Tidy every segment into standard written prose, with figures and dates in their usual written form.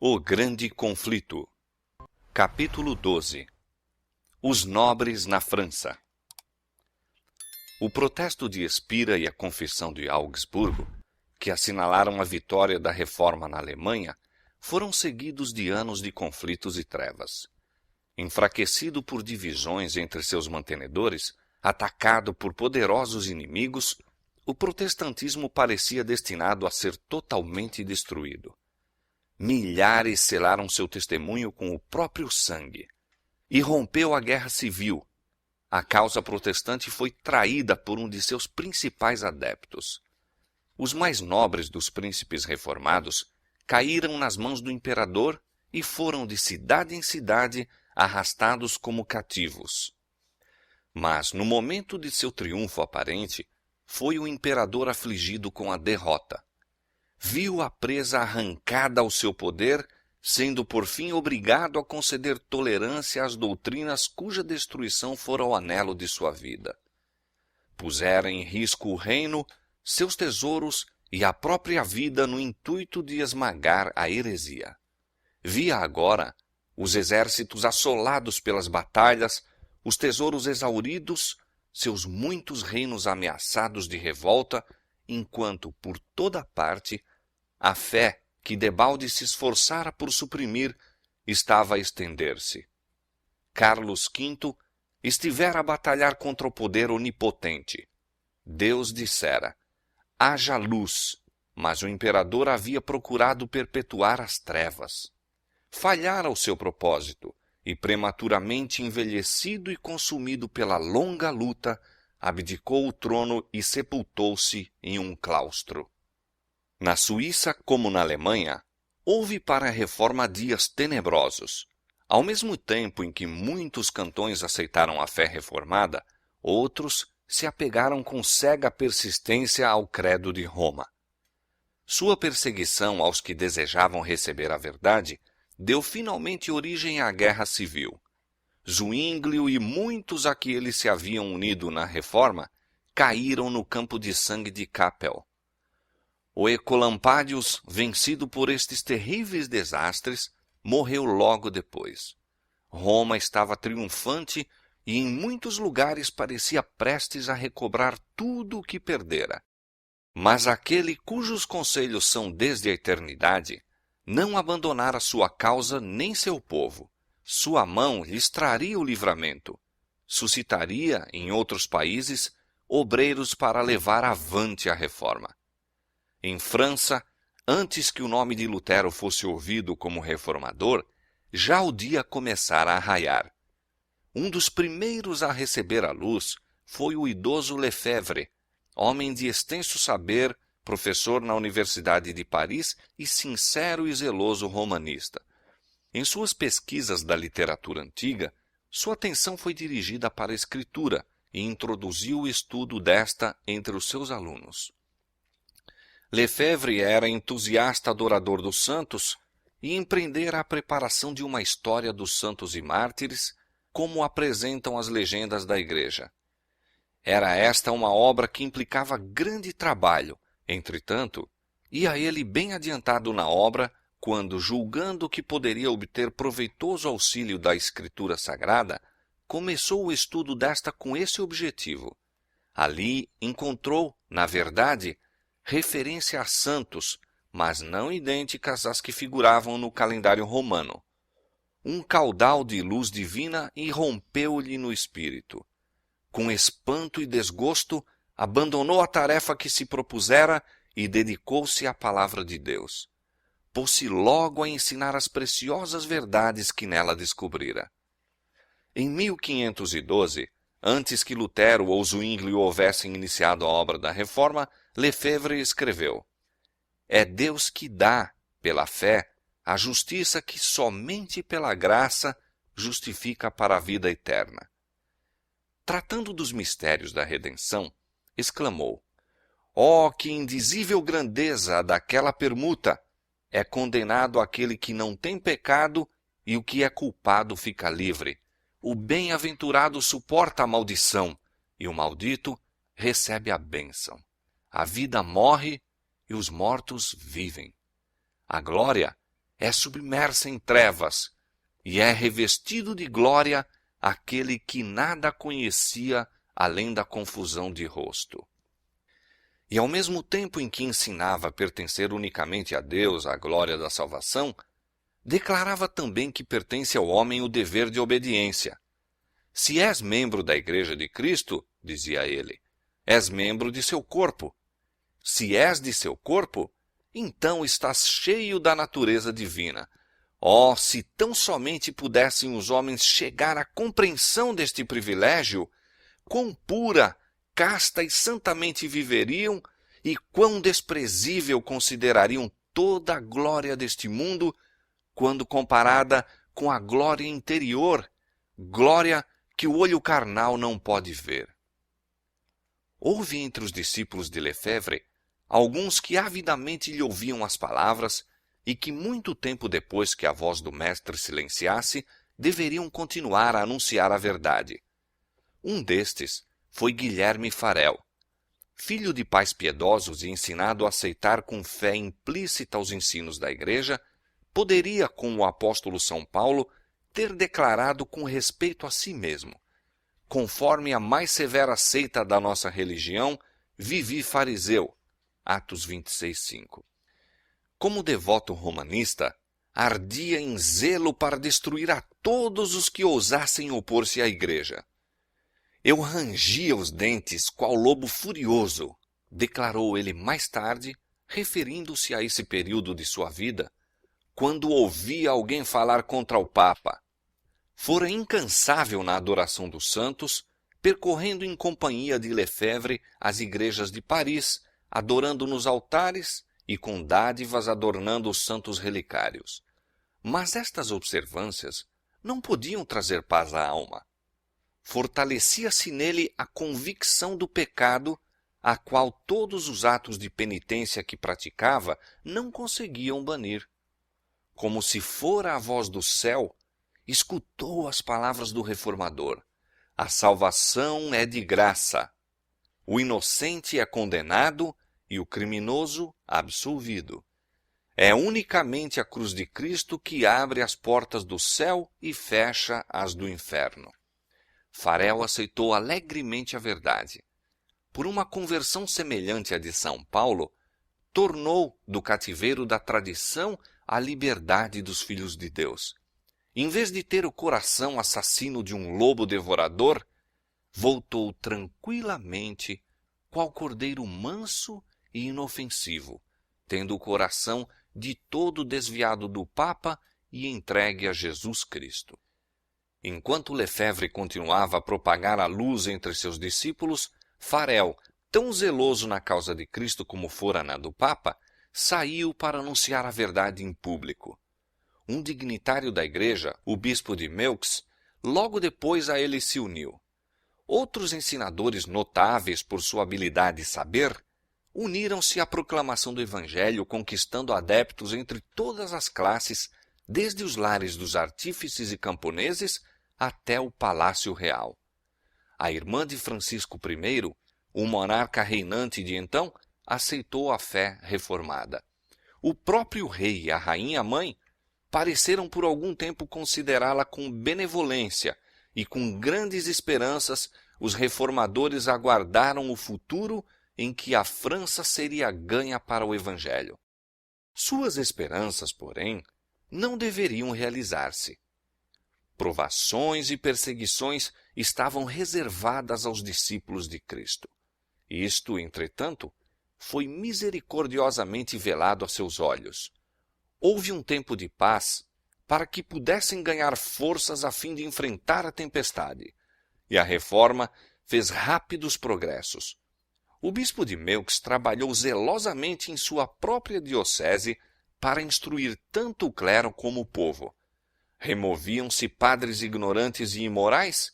O Grande Conflito. Capítulo 12. Os nobres na França. O protesto de Espira e a confissão de Augsburgo, que assinalaram a vitória da reforma na Alemanha, foram seguidos de anos de conflitos e trevas. Enfraquecido por divisões entre seus mantenedores, atacado por poderosos inimigos, o protestantismo parecia destinado a ser totalmente destruído. Milhares selaram seu testemunho com o próprio sangue. Irrompeu a guerra civil. A causa protestante foi traída por um de seus principais adeptos. Os mais nobres dos príncipes reformados caíram nas mãos do imperador e foram de cidade em cidade arrastados como cativos. Mas, no momento de seu triunfo aparente, foi o imperador afligido com a derrota. Viu a presa arrancada ao seu poder, sendo por fim obrigado a conceder tolerância às doutrinas cuja destruição fora o anelo de sua vida. Pusera em risco o reino, seus tesouros e a própria vida no intuito de esmagar a heresia. Via agora os exércitos assolados pelas batalhas, os tesouros exauridos, seus muitos reinos ameaçados de revolta, enquanto, por toda parte, a fé que debalde se esforçara por suprimir estava a estender-se. Carlos V estivera a batalhar contra o poder onipotente. Deus dissera: haja luz, mas o imperador havia procurado perpetuar as trevas. Falhara o seu propósito, e prematuramente envelhecido e consumido pela longa luta, abdicou o trono e sepultou-se em um claustro. Na Suíça, como na Alemanha, houve para a reforma dias tenebrosos. Ao mesmo tempo em que muitos cantões aceitaram a fé reformada, outros se apegaram com cega persistência ao credo de Roma. Sua perseguição aos que desejavam receber a verdade deu finalmente origem à guerra civil. Zuínglio e muitos a que eles se haviam unido na reforma caíram no campo de sangue de Kappel. O Ecolampadius, vencido por estes terríveis desastres, morreu logo depois. Roma estava triunfante e em muitos lugares parecia prestes a recobrar tudo o que perdera. Mas aquele cujos conselhos são desde a eternidade não abandonara sua causa nem seu povo. Sua mão lhes traria o livramento. Suscitaria, em outros países, obreiros para levar avante a reforma. Em França, antes que o nome de Lutero fosse ouvido como reformador, já o dia começara a raiar. Um dos primeiros a receber a luz foi o idoso Lefebvre, homem de extenso saber, professor na Universidade de Paris e sincero e zeloso romanista. Em suas pesquisas da literatura antiga, sua atenção foi dirigida para a escritura e introduziu o estudo desta entre os seus alunos. Lefebvre era entusiasta adorador dos santos e empreendera a preparação de uma história dos santos e mártires, como apresentam as legendas da Igreja. Era esta uma obra que implicava grande trabalho. Entretanto, ia ele bem adiantado na obra quando, julgando que poderia obter proveitoso auxílio da Escritura Sagrada, começou o estudo desta com esse objetivo. Ali encontrou, na verdade, referência a santos, mas não idênticas às que figuravam no calendário romano. Um caudal de luz divina irrompeu-lhe no espírito. Com espanto e desgosto, abandonou a tarefa que se propusera e dedicou-se à palavra de Deus. Pôs-se logo a ensinar as preciosas verdades que nela descobrira. Em 1512, antes que Lutero ou Zwinglio houvessem iniciado a obra da reforma, Lefebvre escreveu: é Deus que dá, pela fé, a justiça que somente pela graça justifica para a vida eterna. Tratando dos mistérios da redenção, exclamou: ó, que indizível grandeza daquela permuta! É condenado aquele que não tem pecado e o que é culpado fica livre. O bem-aventurado suporta a maldição e o maldito recebe a bênção. A vida morre e os mortos vivem. A glória é submersa em trevas, e é revestido de glória aquele que nada conhecia além da confusão de rosto. E ao mesmo tempo em que ensinava a pertencer unicamente a Deus a glória da salvação, declarava também que pertence ao homem o dever de obediência. Se és membro da Igreja de Cristo, dizia ele, és membro de seu corpo. Se és de seu corpo, então estás cheio da natureza divina. Oh, se tão somente pudessem os homens chegar à compreensão deste privilégio, quão pura, casta e santamente viveriam, e quão desprezível considerariam toda a glória deste mundo, quando comparada com a glória interior, glória que o olho carnal não pode ver. Houve entre os discípulos de Lefebvre alguns que avidamente lhe ouviam as palavras e que muito tempo depois que a voz do mestre silenciasse, deveriam continuar a anunciar a verdade. Um destes foi Guilherme Farel. Filho de pais piedosos e ensinado a aceitar com fé implícita os ensinos da Igreja, poderia, como o apóstolo São Paulo, ter declarado com respeito a si mesmo: conforme a mais severa seita da nossa religião, vivi fariseu. Atos 26:5. Como devoto romanista, ardia em zelo para destruir a todos os que ousassem opor-se à Igreja. Eu rangia os dentes qual lobo furioso, declarou ele mais tarde, referindo-se a esse período de sua vida, quando ouvia alguém falar contra o Papa. Fora incansável na adoração dos santos, percorrendo em companhia de Lefebvre as igrejas de Paris, adorando nos altares e com dádivas adornando os santos relicários. Mas estas observâncias não podiam trazer paz à alma. Fortalecia-se nele a convicção do pecado, a qual todos os atos de penitência que praticava não conseguiam banir. Como se fora a voz do céu, escutou as palavras do reformador: a salvação é de graça. O inocente é condenado e o criminoso absolvido. É unicamente a cruz de Cristo que abre as portas do céu e fecha as do inferno. Farel aceitou alegremente a verdade. Por uma conversão semelhante à de São Paulo, tornou do cativeiro da tradição a liberdade dos filhos de Deus. Em vez de ter o coração assassino de um lobo devorador, voltou tranquilamente, qual cordeiro manso e inofensivo, tendo o coração de todo desviado do Papa e entregue a Jesus Cristo. Enquanto Lefebvre continuava a propagar a luz entre seus discípulos, Farel, tão zeloso na causa de Cristo como fora na do Papa, saiu para anunciar a verdade em público. Um dignitário da igreja, o bispo de Meaux, logo depois a ele se uniu. Outros ensinadores notáveis por sua habilidade e saber, uniram-se à proclamação do Evangelho, conquistando adeptos entre todas as classes, desde os lares dos artífices e camponeses até o palácio real. A irmã de Francisco I, o monarca reinante de então, aceitou a fé reformada. O próprio rei e a rainha-mãe pareceram por algum tempo considerá-la com benevolência, e com grandes esperanças os reformadores aguardaram o futuro em que a França seria ganha para o Evangelho. Suas esperanças, porém, não deveriam realizar-se. Provações e perseguições estavam reservadas aos discípulos de Cristo. Isto, entretanto, foi misericordiosamente velado a seus olhos. Houve um tempo de paz para que pudessem ganhar forças a fim de enfrentar a tempestade, e a reforma fez rápidos progressos. O bispo de Meaux trabalhou zelosamente em sua própria diocese para instruir tanto o clero como o povo. Removiam-se padres ignorantes e imorais,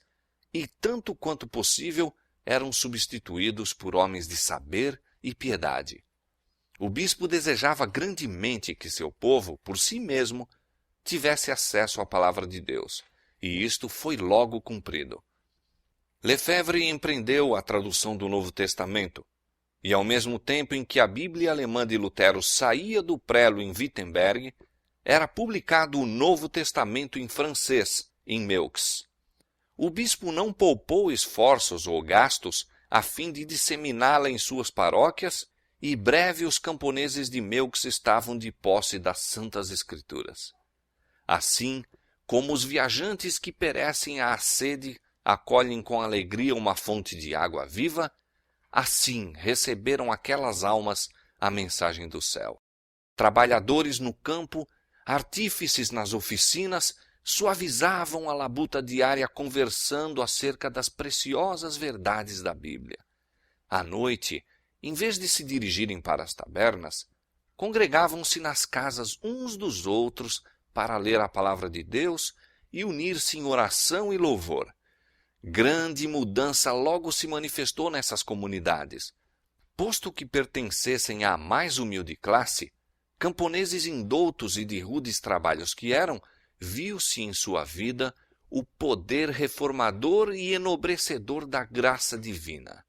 e tanto quanto possível eram substituídos por homens de saber e piedade. O bispo desejava grandemente que seu povo, por si mesmo, tivesse acesso à palavra de Deus, e isto foi logo cumprido. Lefebvre empreendeu a tradução do Novo Testamento, e ao mesmo tempo em que a Bíblia alemã de Lutero saía do prelo em Wittenberg, era publicado o Novo Testamento em francês, em Meaux. O bispo não poupou esforços ou gastos a fim de disseminá-la em suas paróquias, e breve os camponeses de Meaux estavam de posse das Santas Escrituras. Assim, como os viajantes que perecem à sede acolhem com alegria uma fonte de água viva, assim receberam aquelas almas a mensagem do céu. Trabalhadores no campo, artífices nas oficinas, suavizavam a labuta diária conversando acerca das preciosas verdades da Bíblia. À noite, em vez de se dirigirem para as tabernas, congregavam-se nas casas uns dos outros para ler a palavra de Deus e unir-se em oração e louvor. Grande mudança logo se manifestou nessas comunidades. Posto que pertencessem à mais humilde classe, camponeses indoutos e de rudes trabalhos que eram, viu-se em sua vida o poder reformador e enobrecedor da graça divina.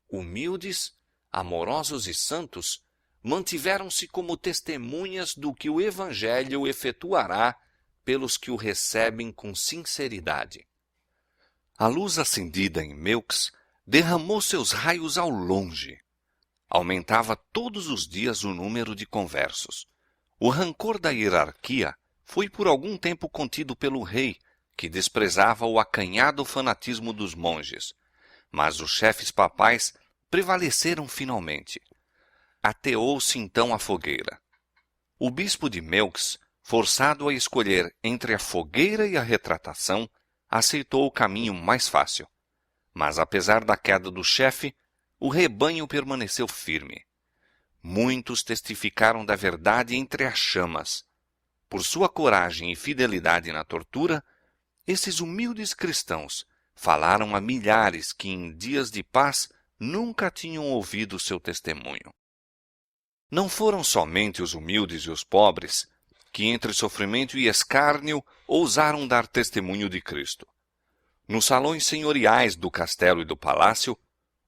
Humildes, amorosos e santos, mantiveram-se como testemunhas do que o Evangelho efetuará pelos que o recebem com sinceridade. A luz acendida em Meaux derramou seus raios ao longe. Aumentava todos os dias o número de conversos. O rancor da hierarquia foi por algum tempo contido pelo rei, que desprezava o acanhado fanatismo dos monges. Mas os chefes papais prevaleceram finalmente. Ateou-se então a fogueira. O bispo de Meaux, forçado a escolher entre a fogueira e a retratação, aceitou o caminho mais fácil. Mas apesar da queda do chefe, o rebanho permaneceu firme. Muitos testificaram da verdade entre as chamas. Por sua coragem e fidelidade na tortura, esses humildes cristãos falaram a milhares que em dias de paz nunca tinham ouvido seu testemunho. Não foram somente os humildes e os pobres que entre sofrimento e escárnio ousaram dar testemunho de Cristo. Nos salões senhoriais do castelo e do palácio,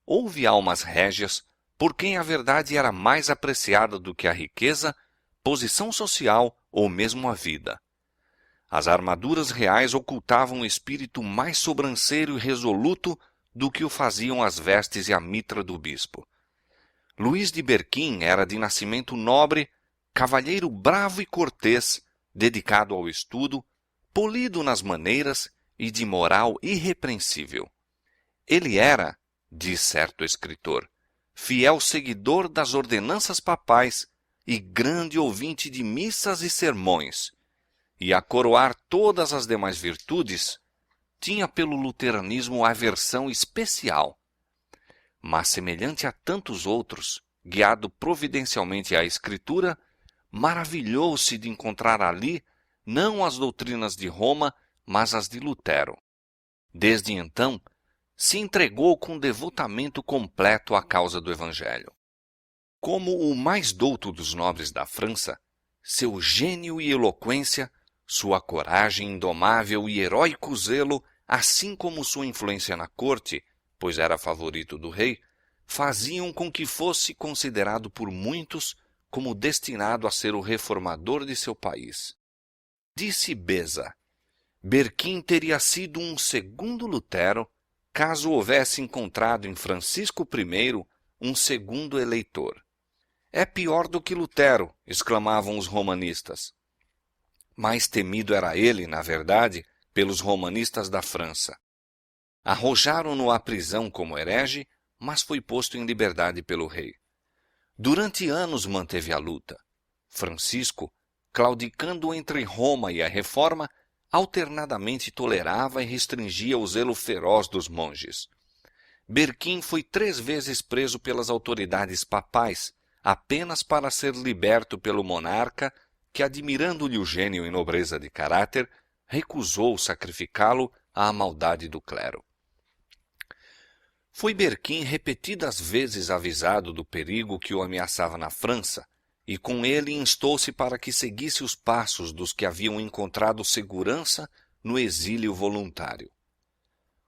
houve almas régias por quem a verdade era mais apreciada do que a riqueza, posição social ou mesmo a vida. As armaduras reais ocultavam um espírito mais sobranceiro e resoluto do que o faziam as vestes e a mitra do bispo. Luís de Berquim era de nascimento nobre, cavalheiro bravo e cortês, dedicado ao estudo, polido nas maneiras e de moral irrepreensível. Ele era, diz certo escritor, fiel seguidor das ordenanças papais e grande ouvinte de missas e sermões, e a coroar todas as demais virtudes, tinha pelo luteranismo aversão especial. Mas, semelhante a tantos outros, guiado providencialmente à Escritura, maravilhou-se de encontrar ali não as doutrinas de Roma, mas as de Lutero. Desde então, se entregou com devotamento completo à causa do Evangelho. Como o mais douto dos nobres da França, seu gênio e eloquência, sua coragem indomável e heróico zelo, assim como sua influência na corte, pois era favorito do rei, faziam com que fosse considerado por muitos como destinado a ser o reformador de seu país. Disse Beza: Berquim teria sido um segundo Lutero, caso houvesse encontrado em Francisco I um segundo eleitor. É pior do que Lutero, exclamavam os romanistas. Mais temido era ele, na verdade, pelos romanistas da França. Arrojaram-no à prisão como herege, mas foi posto em liberdade pelo rei. Durante anos manteve a luta. Francisco, claudicando entre Roma e a Reforma, alternadamente tolerava e restringia o zelo feroz dos monges. Berquim foi 3 vezes preso pelas autoridades papais, apenas para ser liberto pelo monarca, que, admirando-lhe o gênio e nobreza de caráter, recusou sacrificá-lo à maldade do clero. Foi Berquim repetidas vezes avisado do perigo que o ameaçava na França, e com ele instou-se para que seguisse os passos dos que haviam encontrado segurança no exílio voluntário.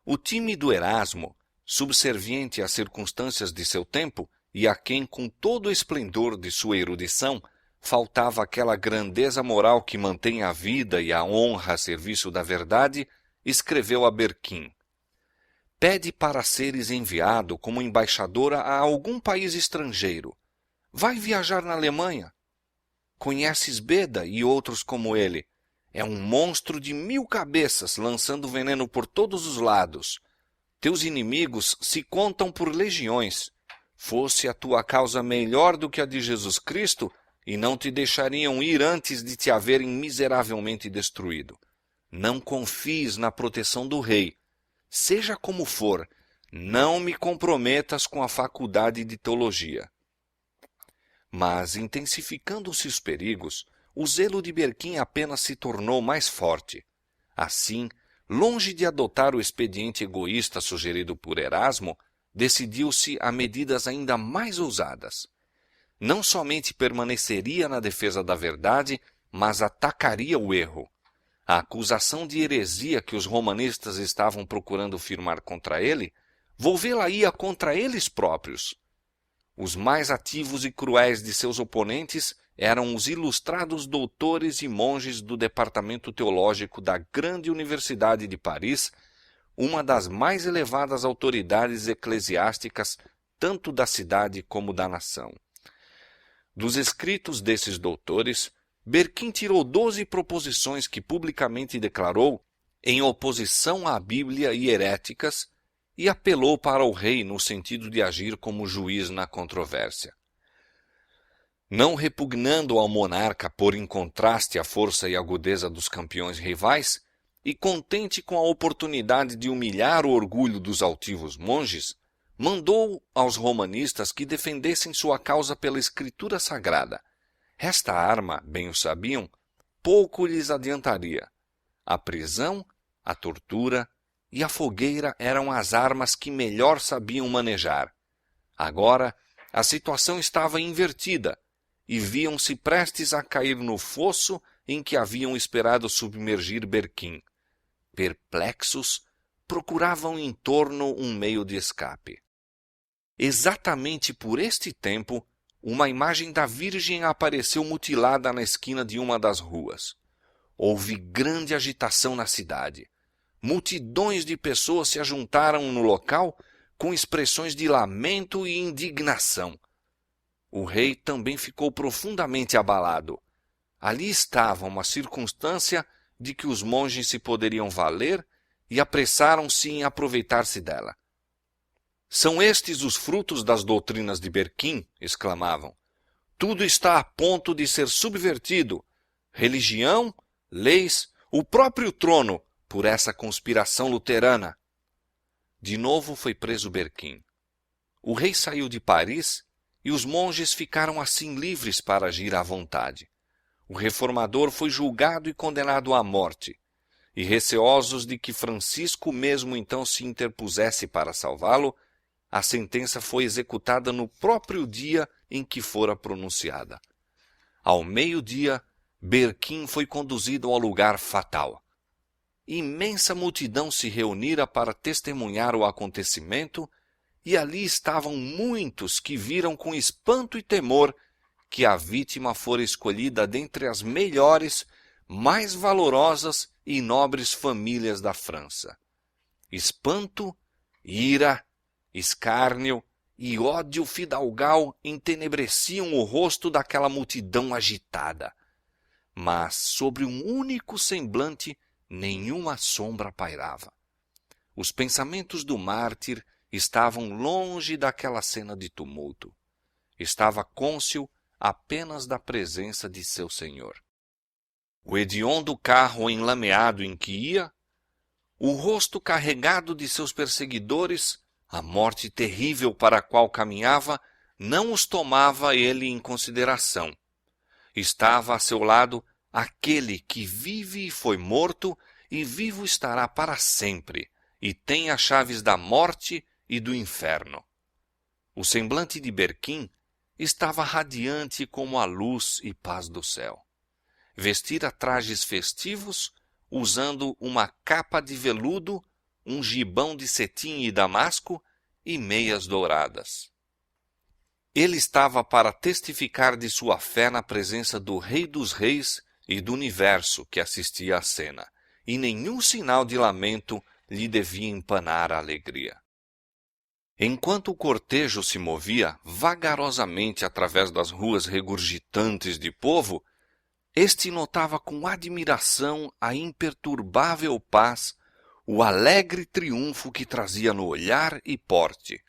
O tímido Erasmo, subserviente às circunstâncias de seu tempo e a quem, com todo o esplendor de sua erudição, faltava aquela grandeza moral que mantém a vida e a honra a serviço da verdade, escreveu a Berquim: pede para seres enviado como embaixadora a algum país estrangeiro. Vai viajar na Alemanha. Conheces Beda e outros como ele. É um monstro de 1000 cabeças, lançando veneno por todos os lados. Teus inimigos se contam por legiões. Fosse a tua causa melhor do que a de Jesus Cristo, e não te deixariam ir antes de te haverem miseravelmente destruído. Não confies na proteção do rei. Seja como for, não me comprometas com a faculdade de teologia. Mas, intensificando-se os perigos, o zelo de Berquim apenas se tornou mais forte. Assim, longe de adotar o expediente egoísta sugerido por Erasmo, decidiu-se a medidas ainda mais ousadas. Não somente permaneceria na defesa da verdade, mas atacaria o erro. A acusação de heresia que os romanistas estavam procurando firmar contra ele, volvê-la-ia contra eles próprios. Os mais ativos e cruéis de seus oponentes eram os ilustrados doutores e monges do departamento teológico da grande Universidade de Paris, uma das mais elevadas autoridades eclesiásticas tanto da cidade como da nação. Dos escritos desses doutores, Berquim tirou 12 proposições que publicamente declarou em oposição à Bíblia e heréticas e apelou para o rei no sentido de agir como juiz na controvérsia. Não repugnando ao monarca pôr em contraste a força e agudeza dos campeões rivais, e contente com a oportunidade de humilhar o orgulho dos altivos monges, mandou aos romanistas que defendessem sua causa pela escritura sagrada. Esta arma, bem o sabiam, pouco lhes adiantaria. A prisão, a tortura e a fogueira eram as armas que melhor sabiam manejar. Agora, a situação estava invertida, e viam-se prestes a cair no fosso em que haviam esperado submergir Berquim. Perplexos, procuravam em torno um meio de escape. Exatamente por este tempo, uma imagem da Virgem apareceu mutilada na esquina de uma das ruas. Houve grande agitação na cidade. Multidões de pessoas se ajuntaram no local com expressões de lamento e indignação. O rei também ficou profundamente abalado. Ali estava uma circunstância de que os monges se poderiam valer e apressaram-se em aproveitar-se dela. São estes os frutos das doutrinas de Berquim, exclamavam. Tudo está a ponto de ser subvertido. Religião, leis, o próprio trono, por essa conspiração luterana. De novo foi preso Berquim. O rei saiu de Paris e os monges ficaram assim livres para agir à vontade. O reformador foi julgado e condenado à morte, e receosos de que Francisco mesmo então se interpusesse para salvá-lo, a sentença foi executada no próprio dia em que fora pronunciada. Ao meio-dia, Berquim foi conduzido ao lugar fatal. Imensa multidão se reunira para testemunhar o acontecimento, e ali estavam muitos que viram com espanto e temor que a vítima fora escolhida dentre as melhores, mais valorosas e nobres famílias da França. Espanto, ira, escárnio e ódio fidalgal entenebreciam o rosto daquela multidão agitada. Mas sobre um único semblante nenhuma sombra pairava. Os pensamentos do mártir estavam longe daquela cena de tumulto. Estava cônscio apenas da presença de seu senhor. O hediondo carro enlameado em que ia, o rosto carregado de seus perseguidores, a morte terrível para a qual caminhava, não os tomava ele em consideração. Estava a seu lado aquele que vive e foi morto, e vivo estará para sempre, e tem as chaves da morte e do inferno. O semblante de Berquim estava radiante como a luz e paz do céu. Vestira trajes festivos, usando uma capa de veludo, um gibão de cetim e damasco e meias douradas. Ele estava para testificar de sua fé na presença do Rei dos Reis e do universo que assistia à cena, e nenhum sinal de lamento lhe devia empanar a alegria. Enquanto o cortejo se movia vagarosamente através das ruas regurgitantes de povo, este notava com admiração a imperturbável paz, o alegre triunfo que trazia no olhar e porte.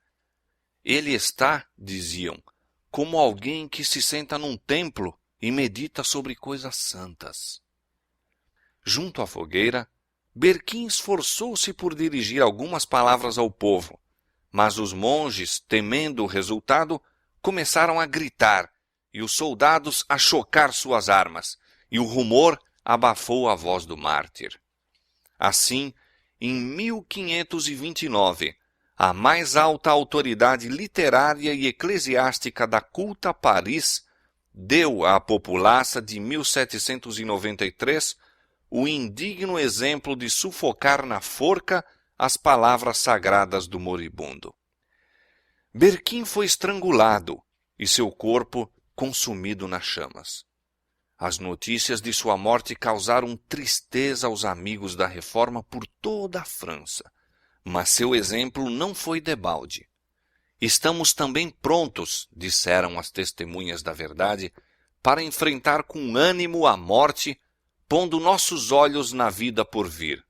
Ele está, diziam, como alguém que se senta num templo e medita sobre coisas santas. Junto à fogueira, Berquim esforçou-se por dirigir algumas palavras ao povo, mas os monges, temendo o resultado, começaram a gritar e os soldados a chocar suas armas, e o rumor abafou a voz do mártir. Assim, em 1529, a mais alta autoridade literária e eclesiástica da culta Paris deu à populaça de 1793 o indigno exemplo de sufocar na forca as palavras sagradas do moribundo. Berquim foi estrangulado e seu corpo consumido nas chamas. As notícias de sua morte causaram tristeza aos amigos da Reforma por toda a França, mas seu exemplo não foi debalde. Estamos também prontos, disseram as testemunhas da verdade, para enfrentar com ânimo a morte, pondo nossos olhos na vida por vir.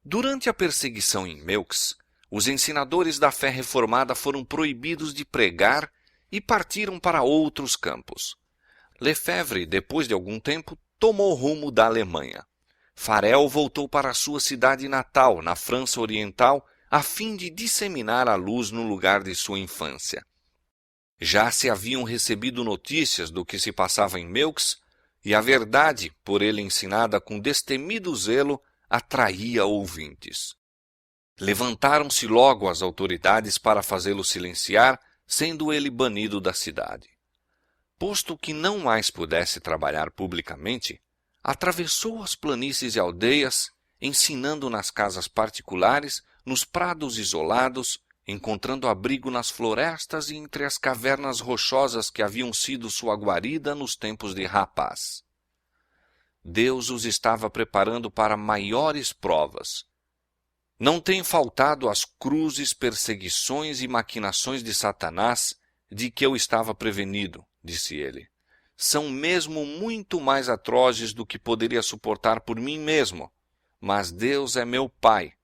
Durante a perseguição em Meaux, os ensinadores da fé reformada foram proibidos de pregar e partiram para outros campos. Lefebvre, depois de algum tempo, tomou rumo da Alemanha. Farel voltou para sua cidade natal, na França Oriental, a fim de disseminar a luz no lugar de sua infância. Já se haviam recebido notícias do que se passava em Meaux, e a verdade, por ele ensinada com destemido zelo, atraía ouvintes. Levantaram-se logo as autoridades para fazê-lo silenciar, sendo ele banido da cidade. Posto que não mais pudesse trabalhar publicamente, atravessou as planícies e aldeias, ensinando nas casas particulares, nos prados isolados, encontrando abrigo nas florestas e entre as cavernas rochosas que haviam sido sua guarida nos tempos de rapaz. Deus os estava preparando para maiores provas. Não tem faltado as cruzes, perseguições e maquinações de Satanás de que eu estava prevenido, disse ele. São mesmo muito mais atrozes do que poderia suportar por mim mesmo, mas Deus é meu Pai.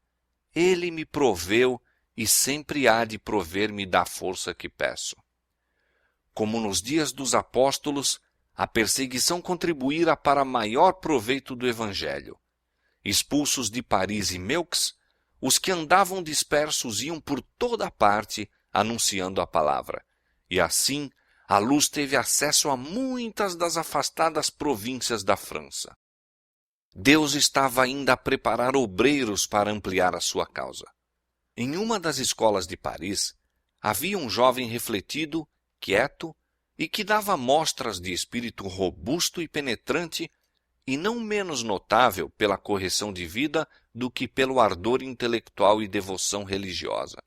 Ele me proveu e sempre há de prover-me da força que peço. Como nos dias dos apóstolos, a perseguição contribuíra para maior proveito do Evangelho. Expulsos de Paris e Meaux, os que andavam dispersos iam por toda parte anunciando a palavra, e assim a luz teve acesso a muitas das afastadas províncias da França. Deus estava ainda a preparar obreiros para ampliar a sua causa. Em uma das escolas de Paris, havia um jovem refletido, quieto, e que dava mostras de espírito robusto e penetrante, e não menos notável pela correção de vida do que pelo ardor intelectual e devoção religiosa.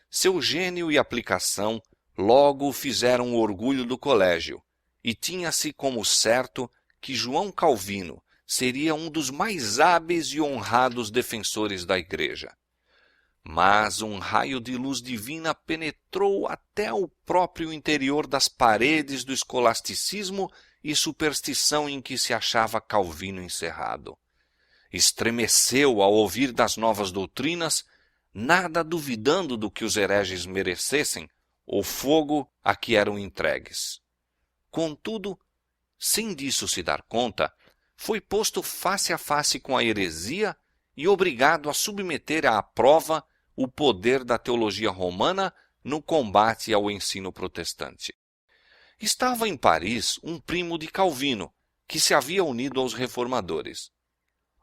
Seu gênio e aplicação logo o fizeram o orgulho do colégio, e tinha-se como certo que João Calvino seria um dos mais hábeis e honrados defensores da Igreja. Mas um raio de luz divina penetrou até o próprio interior das paredes do escolasticismo e superstição em que se achava Calvino encerrado. Estremeceu ao ouvir das novas doutrinas, nada duvidando do que os hereges merecessem, o fogo a que eram entregues. Contudo, sem disso se dar conta, foi posto face a face com a heresia e obrigado a submeter à prova o poder da teologia romana no combate ao ensino protestante. Estava em Paris um primo de Calvino, que se havia unido aos reformadores.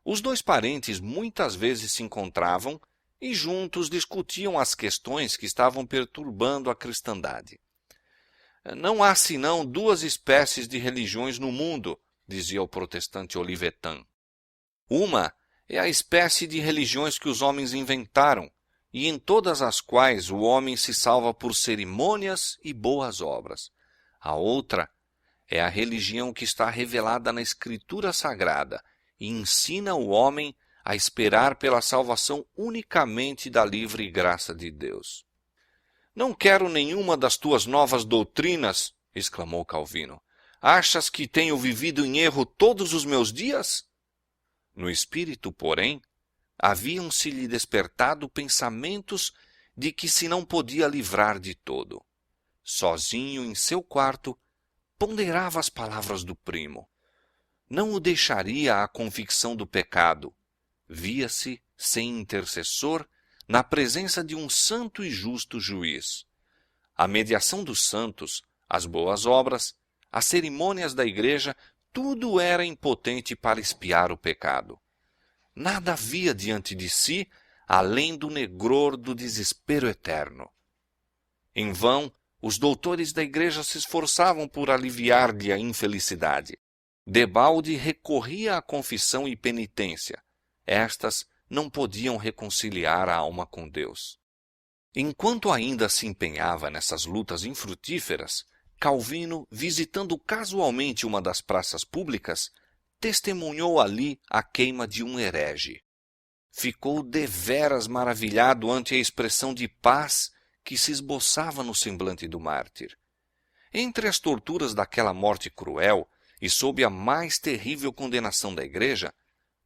Os dois parentes muitas vezes se encontravam e juntos discutiam as questões que estavam perturbando a cristandade. Não há senão duas espécies de religiões no mundo, dizia o protestante Olivetan. Uma é a espécie de religiões que os homens inventaram, e em todas as quais o homem se salva por cerimônias e boas obras. A outra é a religião que está revelada na Escritura Sagrada e ensina o homem a esperar pela salvação unicamente da livre graça de Deus. Não quero nenhuma das tuas novas doutrinas, exclamou Calvino. Achas que tenho vivido em erro todos os meus dias? No espírito, porém, haviam-se-lhe despertado pensamentos de que se não podia livrar de todo. Sozinho em seu quarto, ponderava as palavras do primo. Não o deixaria a convicção do pecado. Via-se, sem intercessor, na presença de um santo e justo juiz. A mediação dos santos, as boas obras, as cerimônias da igreja, tudo era impotente para expiar o pecado. Nada havia diante de si, além do negror do desespero eterno. Em vão, os doutores da igreja se esforçavam por aliviar-lhe a infelicidade. Debalde recorria à confissão e penitência. Estas não podiam reconciliar a alma com Deus. Enquanto ainda se empenhava nessas lutas infrutíferas, Calvino, visitando casualmente uma das praças públicas, testemunhou ali a queima de um herege. Ficou deveras maravilhado ante a expressão de paz que se esboçava no semblante do mártir. Entre as torturas daquela morte cruel e sob a mais terrível condenação da igreja,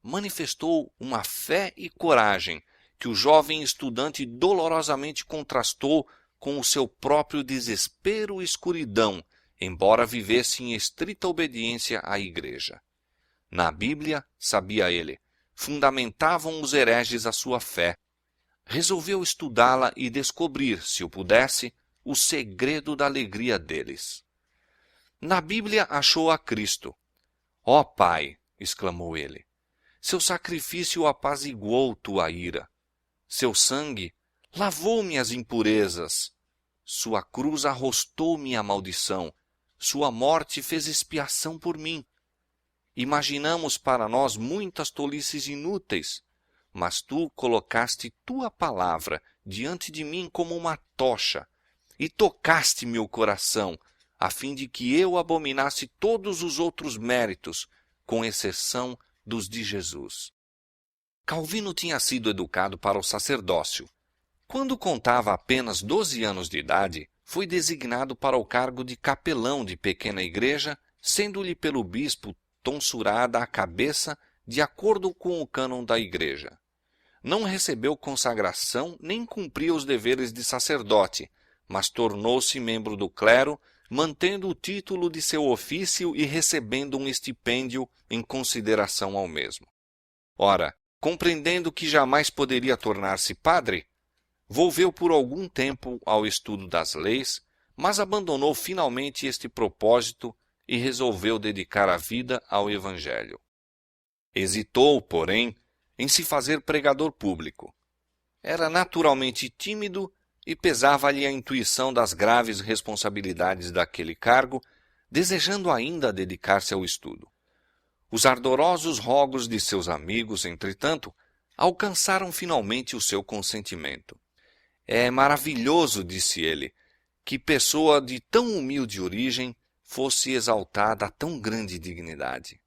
manifestou uma fé e coragem que o jovem estudante dolorosamente contrastou com o seu próprio desespero e escuridão, embora vivesse em estrita obediência à igreja. Na Bíblia, sabia ele, fundamentavam os hereges a sua fé. Resolveu estudá-la e descobrir, se o pudesse, o segredo da alegria deles. Na Bíblia achou a Cristo. Ó Pai, exclamou ele, seu sacrifício apaziguou tua ira. Seu sangue lavou minhas impurezas. Sua cruz arrostou minha maldição. Sua morte fez expiação por mim. Imaginamos para nós muitas tolices inúteis, mas tu colocaste tua palavra diante de mim como uma tocha e tocaste meu coração, a fim de que eu abominasse todos os outros méritos, com exceção dos de Jesus. Calvino tinha sido educado para o sacerdócio. Quando contava apenas 12 anos de idade, foi designado para o cargo de capelão de pequena igreja, sendo-lhe pelo bispo tonsurada a cabeça de acordo com o cânon da igreja. Não recebeu consagração nem cumpriu os deveres de sacerdote, mas tornou-se membro do clero, mantendo o título de seu ofício e recebendo um estipêndio em consideração ao mesmo. Ora, compreendendo que jamais poderia tornar-se padre, volveu por algum tempo ao estudo das leis, mas abandonou finalmente este propósito e resolveu dedicar a vida ao Evangelho. Hesitou, porém, em se fazer pregador público. Era naturalmente tímido e pesava-lhe a intuição das graves responsabilidades daquele cargo, desejando ainda dedicar-se ao estudo. Os ardorosos rogos de seus amigos, entretanto, alcançaram finalmente o seu consentimento. É maravilhoso, disse ele, que pessoa de tão humilde origem fosse exaltada a tão grande dignidade.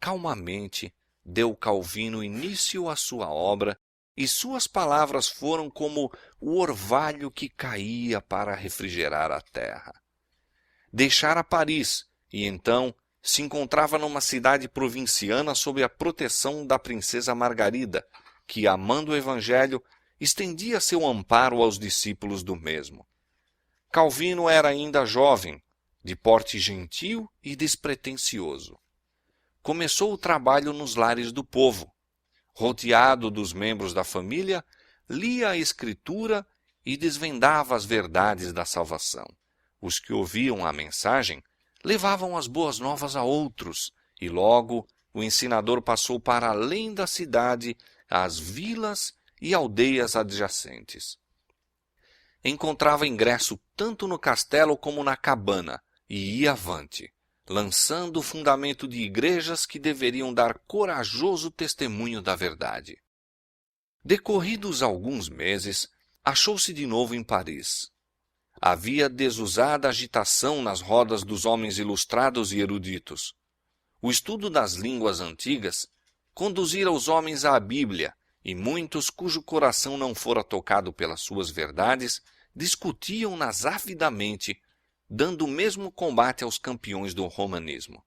Calmamente deu Calvino início à sua obra, e suas palavras foram como o orvalho que caía para refrigerar a terra. Deixara Paris, e então se encontrava numa cidade provinciana sob a proteção da princesa Margarida, que, amando o Evangelho, estendia seu amparo aos discípulos do mesmo. Calvino era ainda jovem, de porte gentil e despretensioso. Começou o trabalho nos lares do povo. Rodeado dos membros da família, lia a Escritura e desvendava as verdades da salvação. Os que ouviam a mensagem levavam as boas novas a outros, e logo o ensinador passou para além da cidade, às vilas e aldeias adjacentes. Encontrava ingresso tanto no castelo como na cabana, e ia avante, lançando o fundamento de igrejas que deveriam dar corajoso testemunho da verdade. Decorridos alguns meses, achou-se de novo em Paris. Havia desusada agitação nas rodas dos homens ilustrados e eruditos. O estudo das línguas antigas conduzira os homens à Bíblia, e muitos cujo coração não fora tocado pelas suas verdades discutiam-nas avidamente, dando o mesmo combate aos campeões do romanismo.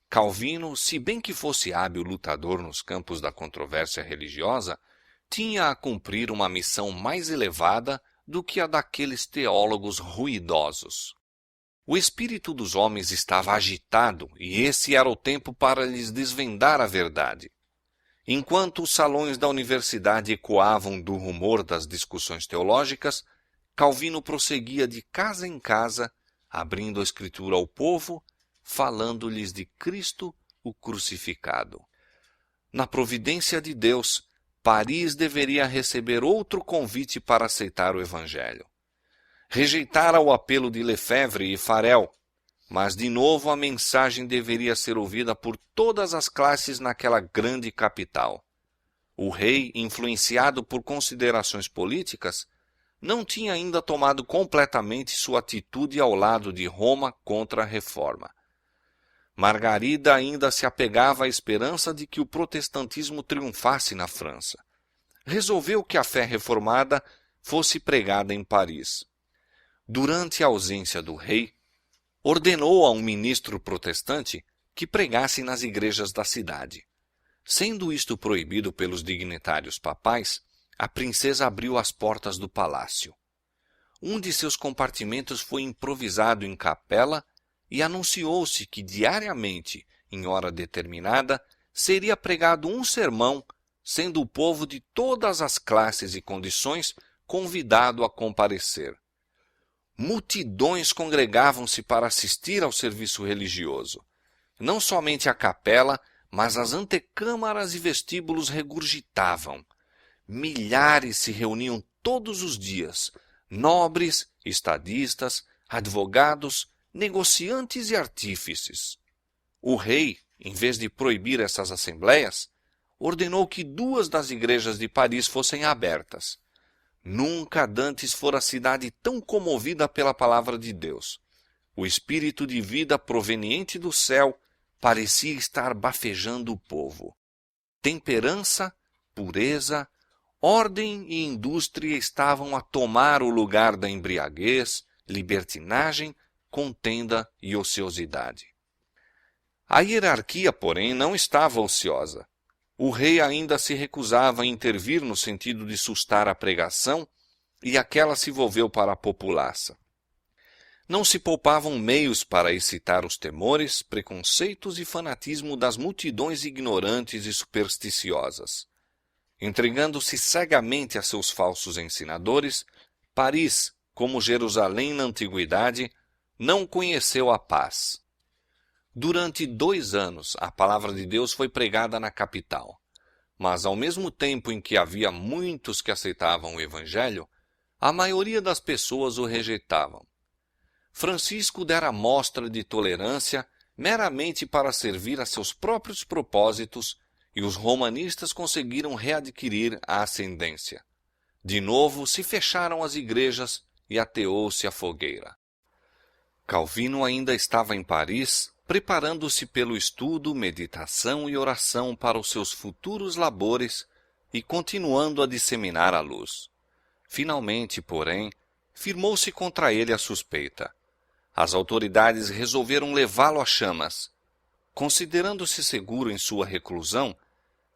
Calvino, se bem que fosse hábil lutador nos campos da controvérsia religiosa, tinha a cumprir uma missão mais elevada do que a daqueles teólogos ruidosos. O espírito dos homens estava agitado e esse era o tempo para lhes desvendar a verdade. Enquanto os salões da universidade ecoavam do rumor das discussões teológicas, Calvino prosseguia de casa em casa, abrindo a Escritura ao povo, falando-lhes de Cristo, o crucificado. Na providência de Deus, Paris deveria receber outro convite para aceitar o Evangelho. Rejeitara o apelo de Lefebvre e Farel, mas de novo a mensagem deveria ser ouvida por todas as classes naquela grande capital. O rei, influenciado por considerações políticas, não tinha ainda tomado completamente sua atitude ao lado de Roma contra a Reforma. Margarida ainda se apegava à esperança de que o protestantismo triunfasse na França. Resolveu que a fé reformada fosse pregada em Paris. Durante a ausência do rei, ordenou a um ministro protestante que pregasse nas igrejas da cidade. Sendo isto proibido pelos dignitários papais, a princesa abriu as portas do palácio. Um de seus compartimentos foi improvisado em capela e anunciou-se que diariamente, em hora determinada, seria pregado um sermão, sendo o povo de todas as classes e condições convidado a comparecer. Multidões congregavam-se para assistir ao serviço religioso. Não somente a capela, mas as antecâmaras e vestíbulos regurgitavam. Milhares se reuniam todos os dias, nobres, estadistas, advogados, negociantes e artífices. O rei, em vez de proibir essas assembleias, ordenou que 2 das igrejas de Paris fossem abertas. Nunca dantes fora a cidade tão comovida pela palavra de Deus. O espírito de vida proveniente do céu parecia estar bafejando o povo. Temperança, pureza, ordem e indústria estavam a tomar o lugar da embriaguez, libertinagem, contenda e ociosidade. A hierarquia, porém, não estava ociosa. O rei ainda se recusava a intervir no sentido de sustar a pregação, e aquela se volveu para a populaça. Não se poupavam meios para excitar os temores, preconceitos e fanatismo das multidões ignorantes e supersticiosas. Entregando-se cegamente a seus falsos ensinadores, Paris, como Jerusalém na antiguidade, não conheceu a paz. Durante 2 anos, a palavra de Deus foi pregada na capital. Mas, ao mesmo tempo em que havia muitos que aceitavam o Evangelho, a maioria das pessoas o rejeitavam. Francisco dera mostra de tolerância meramente para servir a seus próprios propósitos e os romanistas conseguiram readquirir a ascendência. De novo se fecharam as igrejas e ateou-se a fogueira. Calvino ainda estava em Paris, preparando-se pelo estudo, meditação e oração para os seus futuros labores e continuando a disseminar a luz. Finalmente, porém, firmou-se contra ele a suspeita. As autoridades resolveram levá-lo às chamas. Considerando-se seguro em sua reclusão,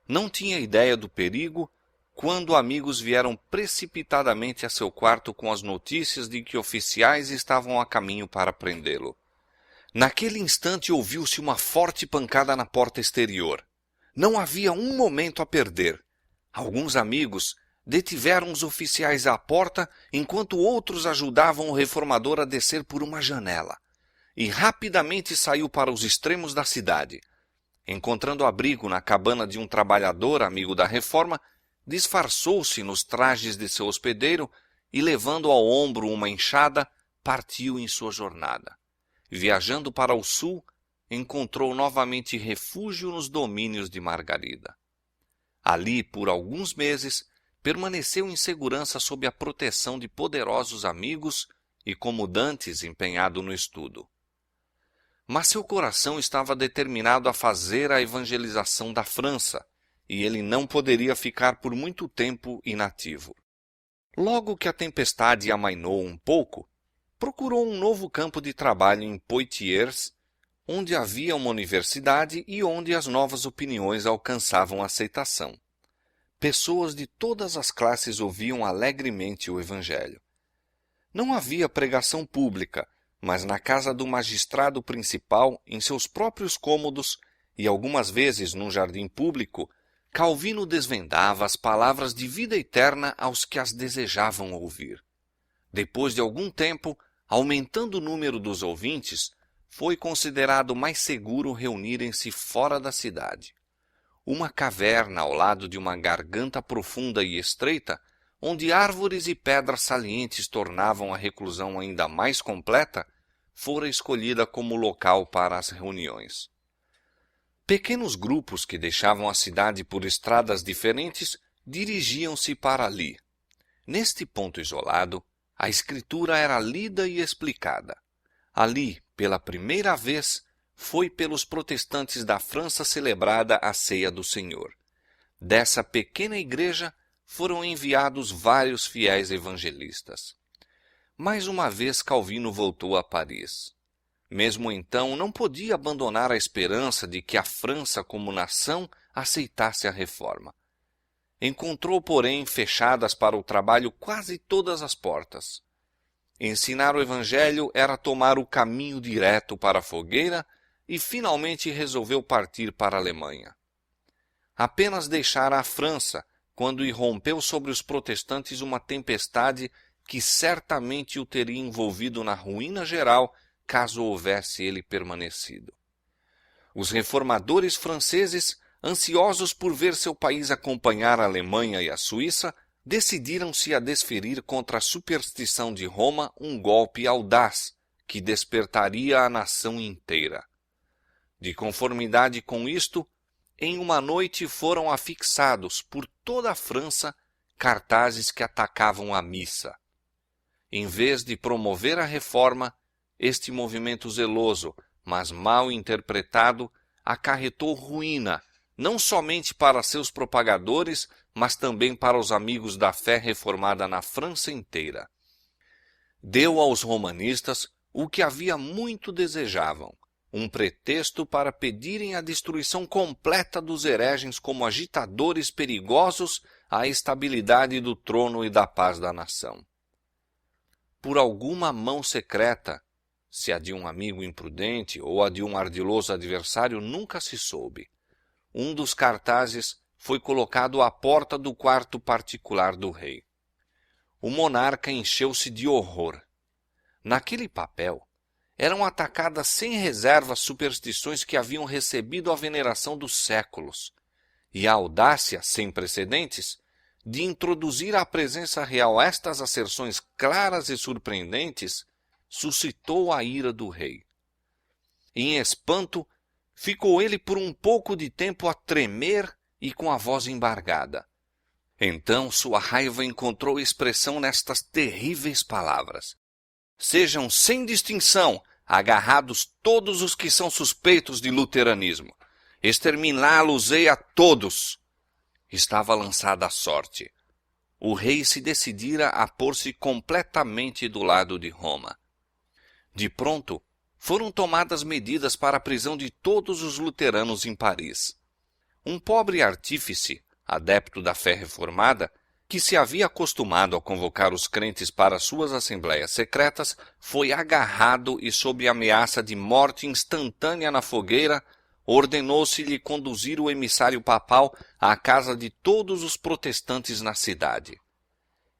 não tinha ideia do perigo quando amigos vieram precipitadamente a seu quarto com as notícias de que oficiais estavam a caminho para prendê-lo. Naquele instante ouviu-se uma forte pancada na porta exterior. Não havia um momento a perder. Alguns amigos detiveram os oficiais à porta enquanto outros ajudavam o reformador a descer por uma janela. E rapidamente saiu para os extremos da cidade. Encontrando abrigo na cabana de um trabalhador amigo da reforma, disfarçou-se nos trajes de seu hospedeiro e, levando ao ombro uma enxada, partiu em sua jornada. Viajando para o sul, encontrou novamente refúgio nos domínios de Margarida. Ali, por alguns meses, permaneceu em segurança sob a proteção de poderosos amigos e como dantes empenhado no estudo. Mas seu coração estava determinado a fazer a evangelização da França, e ele não poderia ficar por muito tempo inativo. Logo que a tempestade amainou um pouco, procurou um novo campo de trabalho em Poitiers, onde havia uma universidade e onde as novas opiniões alcançavam aceitação. Pessoas de todas as classes ouviam alegremente o Evangelho. Não havia pregação pública, mas na casa do magistrado principal, em seus próprios cômodos e algumas vezes num jardim público, Calvino desvendava as palavras de vida eterna aos que as desejavam ouvir. Depois de algum tempo, aumentando o número dos ouvintes, foi considerado mais seguro reunirem-se fora da cidade. Uma caverna ao lado de uma garganta profunda e estreita, onde árvores e pedras salientes tornavam a reclusão ainda mais completa, fora escolhida como local para as reuniões. Pequenos grupos que deixavam a cidade por estradas diferentes dirigiam-se para ali. Neste ponto isolado, a Escritura era lida e explicada. Ali, pela primeira vez, foi pelos protestantes da França celebrada a Ceia do Senhor. Dessa pequena igreja foram enviados vários fiéis evangelistas. Mais uma vez Calvino voltou a Paris. Mesmo então, não podia abandonar a esperança de que a França, como nação, aceitasse a reforma. Encontrou, porém, fechadas para o trabalho quase todas as portas. Ensinar o Evangelho era tomar o caminho direto para a fogueira e finalmente resolveu partir para a Alemanha. Apenas deixara a França quando irrompeu sobre os protestantes uma tempestade que certamente o teria envolvido na ruína geral caso houvesse ele permanecido. Os reformadores franceses, ansiosos por ver seu país acompanhar a Alemanha e a Suíça, decidiram-se a desferir contra a superstição de Roma um golpe audaz que despertaria a nação inteira. De conformidade com isto, em uma noite foram afixados por toda a França cartazes que atacavam a missa. Em vez de promover a reforma, este movimento zeloso, mas mal interpretado, acarretou ruína, não somente para seus propagadores, mas também para os amigos da fé reformada na França inteira. Deu aos romanistas o que havia muito desejavam, um pretexto para pedirem a destruição completa dos hereges como agitadores perigosos à estabilidade do trono e da paz da nação. Por alguma mão secreta, se a de um amigo imprudente ou a de um ardiloso adversário, nunca se soube, um dos cartazes foi colocado à porta do quarto particular do rei. O monarca encheu-se de horror. Naquele papel eram atacadas sem reserva superstições que haviam recebido a veneração dos séculos, e a audácia, sem precedentes, de introduzir à presença real estas asserções claras e surpreendentes, suscitou a ira do rei. Em espanto, ficou ele por um pouco de tempo a tremer e com a voz embargada. Então sua raiva encontrou expressão nestas terríveis palavras: sejam sem distinção agarrados todos os que são suspeitos de luteranismo. Exterminá-los-ei a todos. Estava lançada a sorte. O rei se decidira a pôr-se completamente do lado de Roma. De pronto, foram tomadas medidas para a prisão de todos os luteranos em Paris. Um pobre artífice, adepto da fé reformada, que se havia acostumado a convocar os crentes para suas assembleias secretas, foi agarrado e, sob ameaça de morte instantânea na fogueira, ordenou-se-lhe conduzir o emissário papal à casa de todos os protestantes na cidade.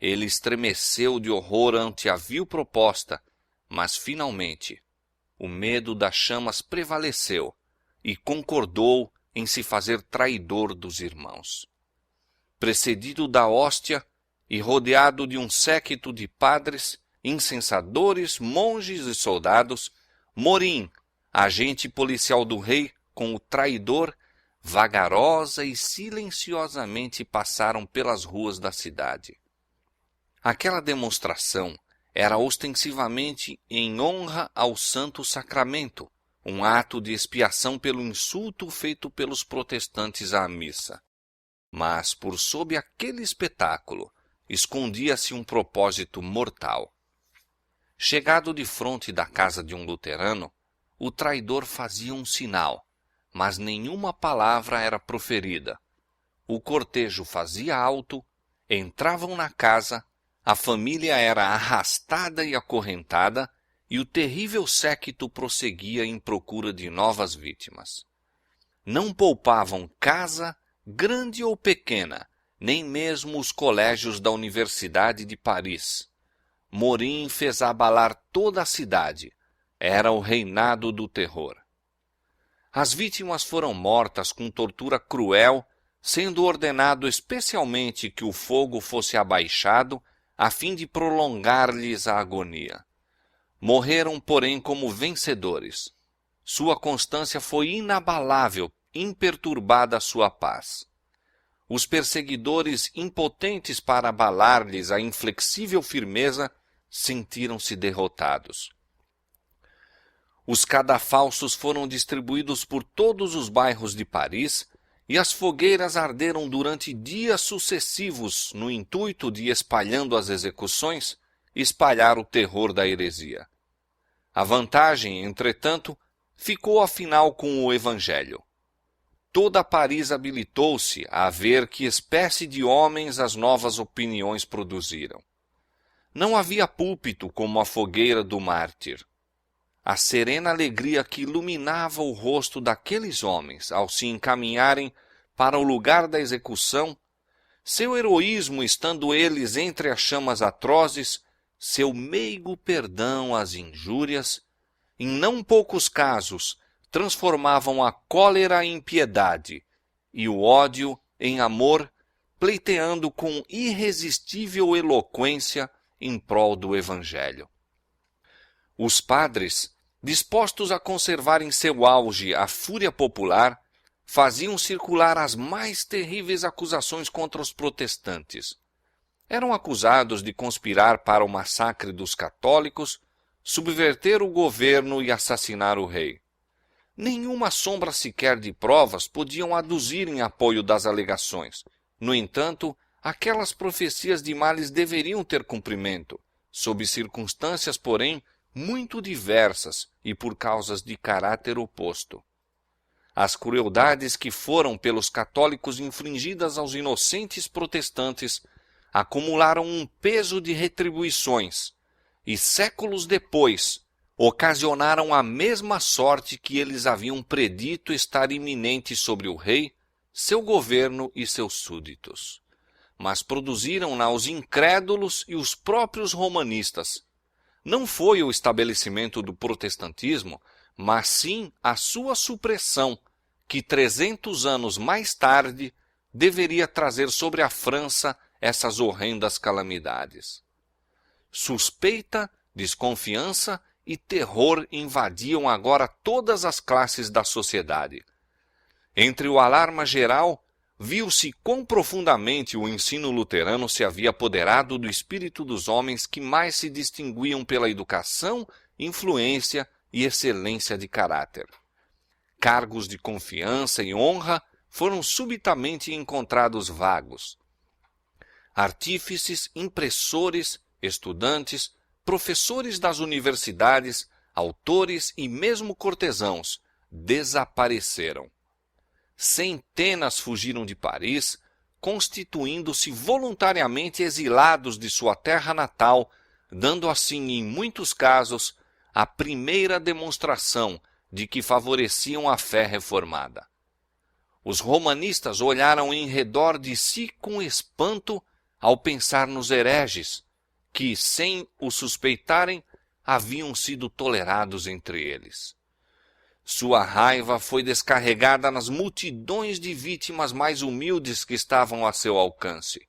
Ele estremeceu de horror ante a vil proposta, mas, finalmente, o medo das chamas prevaleceu e concordou em se fazer traidor dos irmãos. Precedido da hóstia e rodeado de um séquito de padres, incensadores, monges e soldados, Morim, agente policial do rei, com o traidor, vagarosa e silenciosamente passaram pelas ruas da cidade. Aquela demonstração era ostensivamente em honra ao Santo Sacramento, um ato de expiação pelo insulto feito pelos protestantes à missa. Mas, por sob aquele espetáculo, escondia-se um propósito mortal. Chegado defronte da casa de um luterano, o traidor fazia um sinal, mas nenhuma palavra era proferida. O cortejo fazia alto, entravam na casa, a família era arrastada e acorrentada, e o terrível séquito prosseguia em procura de novas vítimas. Não poupavam casa, grande ou pequena, nem mesmo os colégios da Universidade de Paris. Morim fez abalar toda a cidade. Era o reinado do terror. As vítimas foram mortas com tortura cruel, sendo ordenado especialmente que o fogo fosse abaixado a fim de prolongar-lhes a agonia. Morreram, porém, como vencedores. Sua constância foi inabalável, imperturbada a sua paz. Os perseguidores, impotentes para abalar-lhes a inflexível firmeza, sentiram-se derrotados. Os cadafalsos foram distribuídos por todos os bairros de Paris, e as fogueiras arderam durante dias sucessivos no intuito de, espalhando as execuções, espalhar o terror da heresia. A vantagem, entretanto, ficou afinal com o Evangelho. Toda Paris habilitou-se a ver que espécie de homens as novas opiniões produziram. Não havia púlpito como a fogueira do mártir. A serena alegria que iluminava o rosto daqueles homens ao se encaminharem para o lugar da execução, seu heroísmo estando eles entre as chamas atrozes, seu meigo perdão às injúrias, em não poucos casos transformavam a cólera em piedade e o ódio em amor, pleiteando com irresistível eloquência em prol do Evangelho. Os padres, dispostos a conservar em seu auge a fúria popular, faziam circular as mais terríveis acusações contra os protestantes. Eram acusados de conspirar para o massacre dos católicos, subverter o governo e assassinar o rei. Nenhuma sombra sequer de provas podiam aduzir em apoio das alegações. No entanto, aquelas profecias de males deveriam ter cumprimento, sob circunstâncias, porém, muito diversas e por causas de caráter oposto. As crueldades que foram pelos católicos infligidas aos inocentes protestantes acumularam um peso de retribuições e, séculos depois, ocasionaram a mesma sorte que eles haviam predito estar iminente sobre o rei, seu governo e seus súditos. Mas produziram-na os incrédulos e os próprios romanistas. Não foi o estabelecimento do protestantismo, mas sim a sua supressão, que 300 anos mais tarde deveria trazer sobre a França essas horrendas calamidades. Suspeita, desconfiança e terror invadiam agora todas as classes da sociedade. Entre o alarma geral, viu-se quão profundamente o ensino luterano se havia apoderado do espírito dos homens que mais se distinguiam pela educação, influência e excelência de caráter. Cargos de confiança e honra foram subitamente encontrados vagos. Artífices, impressores, estudantes, professores das universidades, autores e mesmo cortesãos desapareceram. Centenas fugiram de Paris, constituindo-se voluntariamente exilados de sua terra natal, dando assim, em muitos casos, a primeira demonstração de que favoreciam a fé reformada. Os romanistas olharam em redor de si com espanto ao pensar nos hereges, que, sem o suspeitarem, haviam sido tolerados entre eles. Sua raiva foi descarregada nas multidões de vítimas mais humildes que estavam a seu alcance.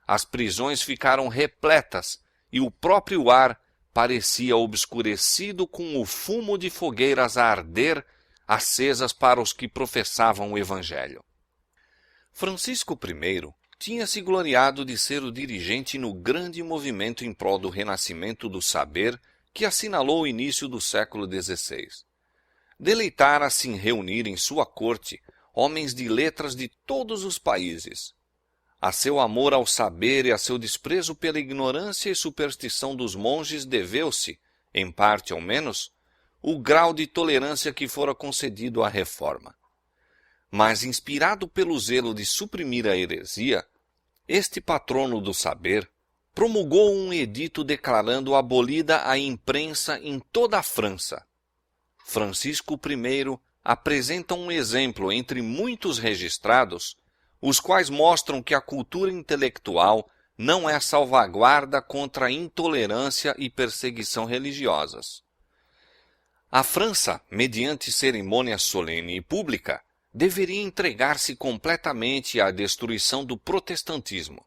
As prisões ficaram repletas e o próprio ar parecia obscurecido com o fumo de fogueiras a arder, acesas para os que professavam o Evangelho. Francisco I tinha se gloriado de ser o dirigente no grande movimento em prol do renascimento do saber que assinalou o início do século XVI. Deleitara-se em reunir em sua corte homens de letras de todos os países. A seu amor ao saber e a seu desprezo pela ignorância e superstição dos monges deveu-se, em parte ao menos, o grau de tolerância que fora concedido à reforma. Mas, inspirado pelo zelo de suprimir a heresia, este patrono do saber promulgou um edito declarando abolida a imprensa em toda a França. Francisco I apresenta um exemplo entre muitos registrados, os quais mostram que a cultura intelectual não é salvaguarda contra a intolerância e perseguição religiosas. A França, mediante cerimônia solene e pública, deveria entregar-se completamente à destruição do protestantismo.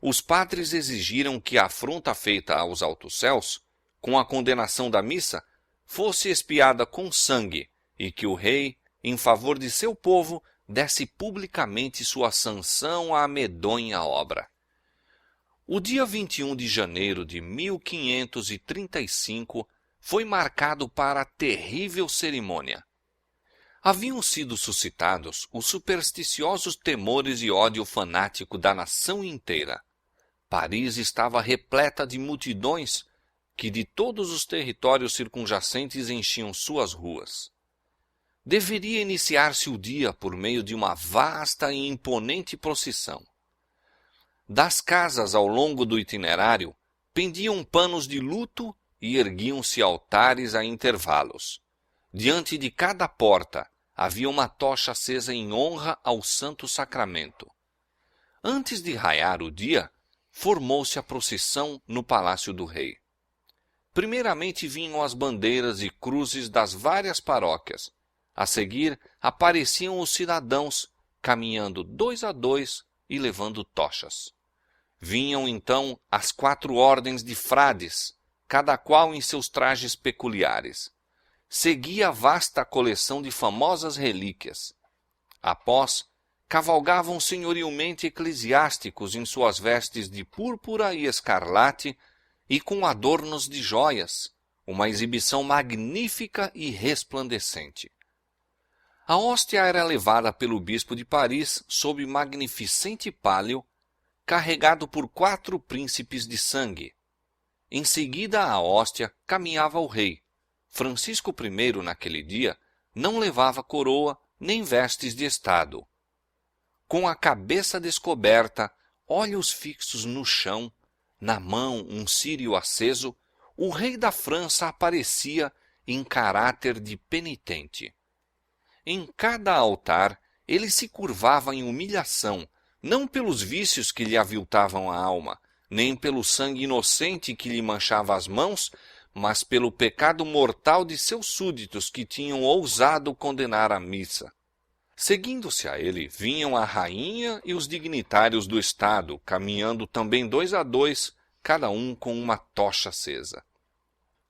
Os padres exigiram que a afronta feita aos altos céus, com a condenação da missa, fosse expiada com sangue e que o rei, em favor de seu povo, desse publicamente sua sanção à medonha obra. O dia 21 de janeiro de 1535 foi marcado para a terrível cerimônia. Haviam sido suscitados os supersticiosos temores e ódio fanático da nação inteira. Paris estava repleta de multidões que de todos os territórios circunjacentes enchiam suas ruas. Deveria iniciar-se o dia por meio de uma vasta e imponente procissão. Das casas ao longo do itinerário pendiam panos de luto e erguiam-se altares a intervalos. Diante de cada porta havia uma tocha acesa em honra ao Santo Sacramento. Antes de raiar o dia, formou-se a procissão no Palácio do Rei. Primeiramente vinham as bandeiras e cruzes das várias paróquias. A seguir, apareciam os cidadãos, caminhando 2 a 2 e levando tochas. Vinham então as 4 ordens de frades, cada qual em seus trajes peculiares. Seguia a vasta coleção de famosas relíquias. Após, cavalgavam senhorilmente eclesiásticos em suas vestes de púrpura e escarlate e com adornos de joias, uma exibição magnífica e resplandecente. A hóstia era levada pelo bispo de Paris sob magnificente pálio, carregado por 4 príncipes de sangue. Em seguida à hóstia caminhava o rei. Francisco I, naquele dia, não levava coroa nem vestes de estado. Com a cabeça descoberta, olhos fixos no chão, na mão um círio aceso, o rei da França aparecia em caráter de penitente. Em cada altar, ele se curvava em humilhação, não pelos vícios que lhe aviltavam a alma, nem pelo sangue inocente que lhe manchava as mãos, mas pelo pecado mortal de seus súditos que tinham ousado condenar a missa. Seguindo-se a ele, vinham a rainha e os dignitários do Estado, caminhando também 2 a 2, cada um com uma tocha acesa.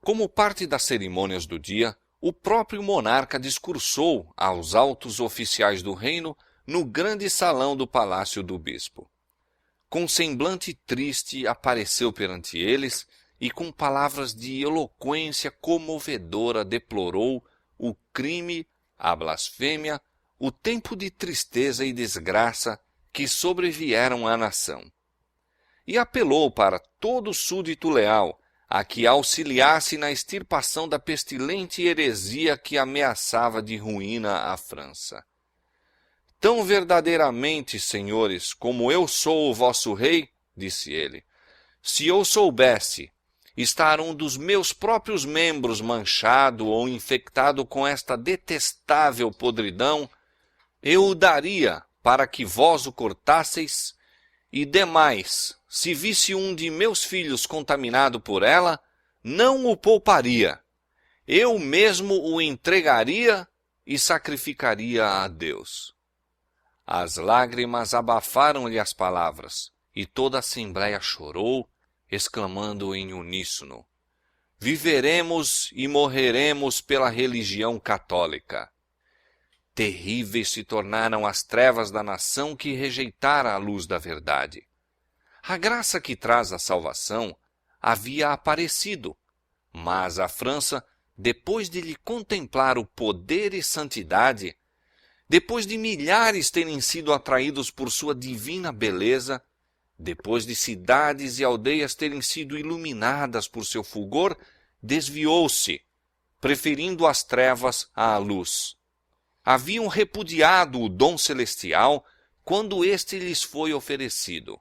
Como parte das cerimônias do dia, o próprio monarca discursou aos altos oficiais do reino no grande salão do palácio do bispo. Com semblante triste apareceu perante eles e com palavras de eloquência comovedora deplorou o crime, a blasfêmia, o tempo de tristeza e desgraça que sobrevieram à nação. E apelou para todo súdito leal a que auxiliasse na extirpação da pestilente heresia que ameaçava de ruína a França. Tão verdadeiramente, senhores, como eu sou o vosso rei, disse ele, se eu soubesse estar um dos meus próprios membros manchado ou infectado com esta detestável podridão, eu o daria para que vós o cortasseis, e demais, se visse um de meus filhos contaminado por ela, não o pouparia. Eu mesmo o entregaria e sacrificaria a Deus. As lágrimas abafaram-lhe as palavras, e toda a assembleia chorou, exclamando em uníssono: Viveremos e morreremos pela religião católica. Terríveis se tornaram as trevas da nação que rejeitara a luz da verdade. A graça que traz a salvação havia aparecido, mas a França, depois de lhe contemplar o poder e santidade, depois de milhares terem sido atraídos por sua divina beleza, depois de cidades e aldeias terem sido iluminadas por seu fulgor, desviou-se, preferindo as trevas à luz. Haviam repudiado o dom celestial quando este lhes foi oferecido.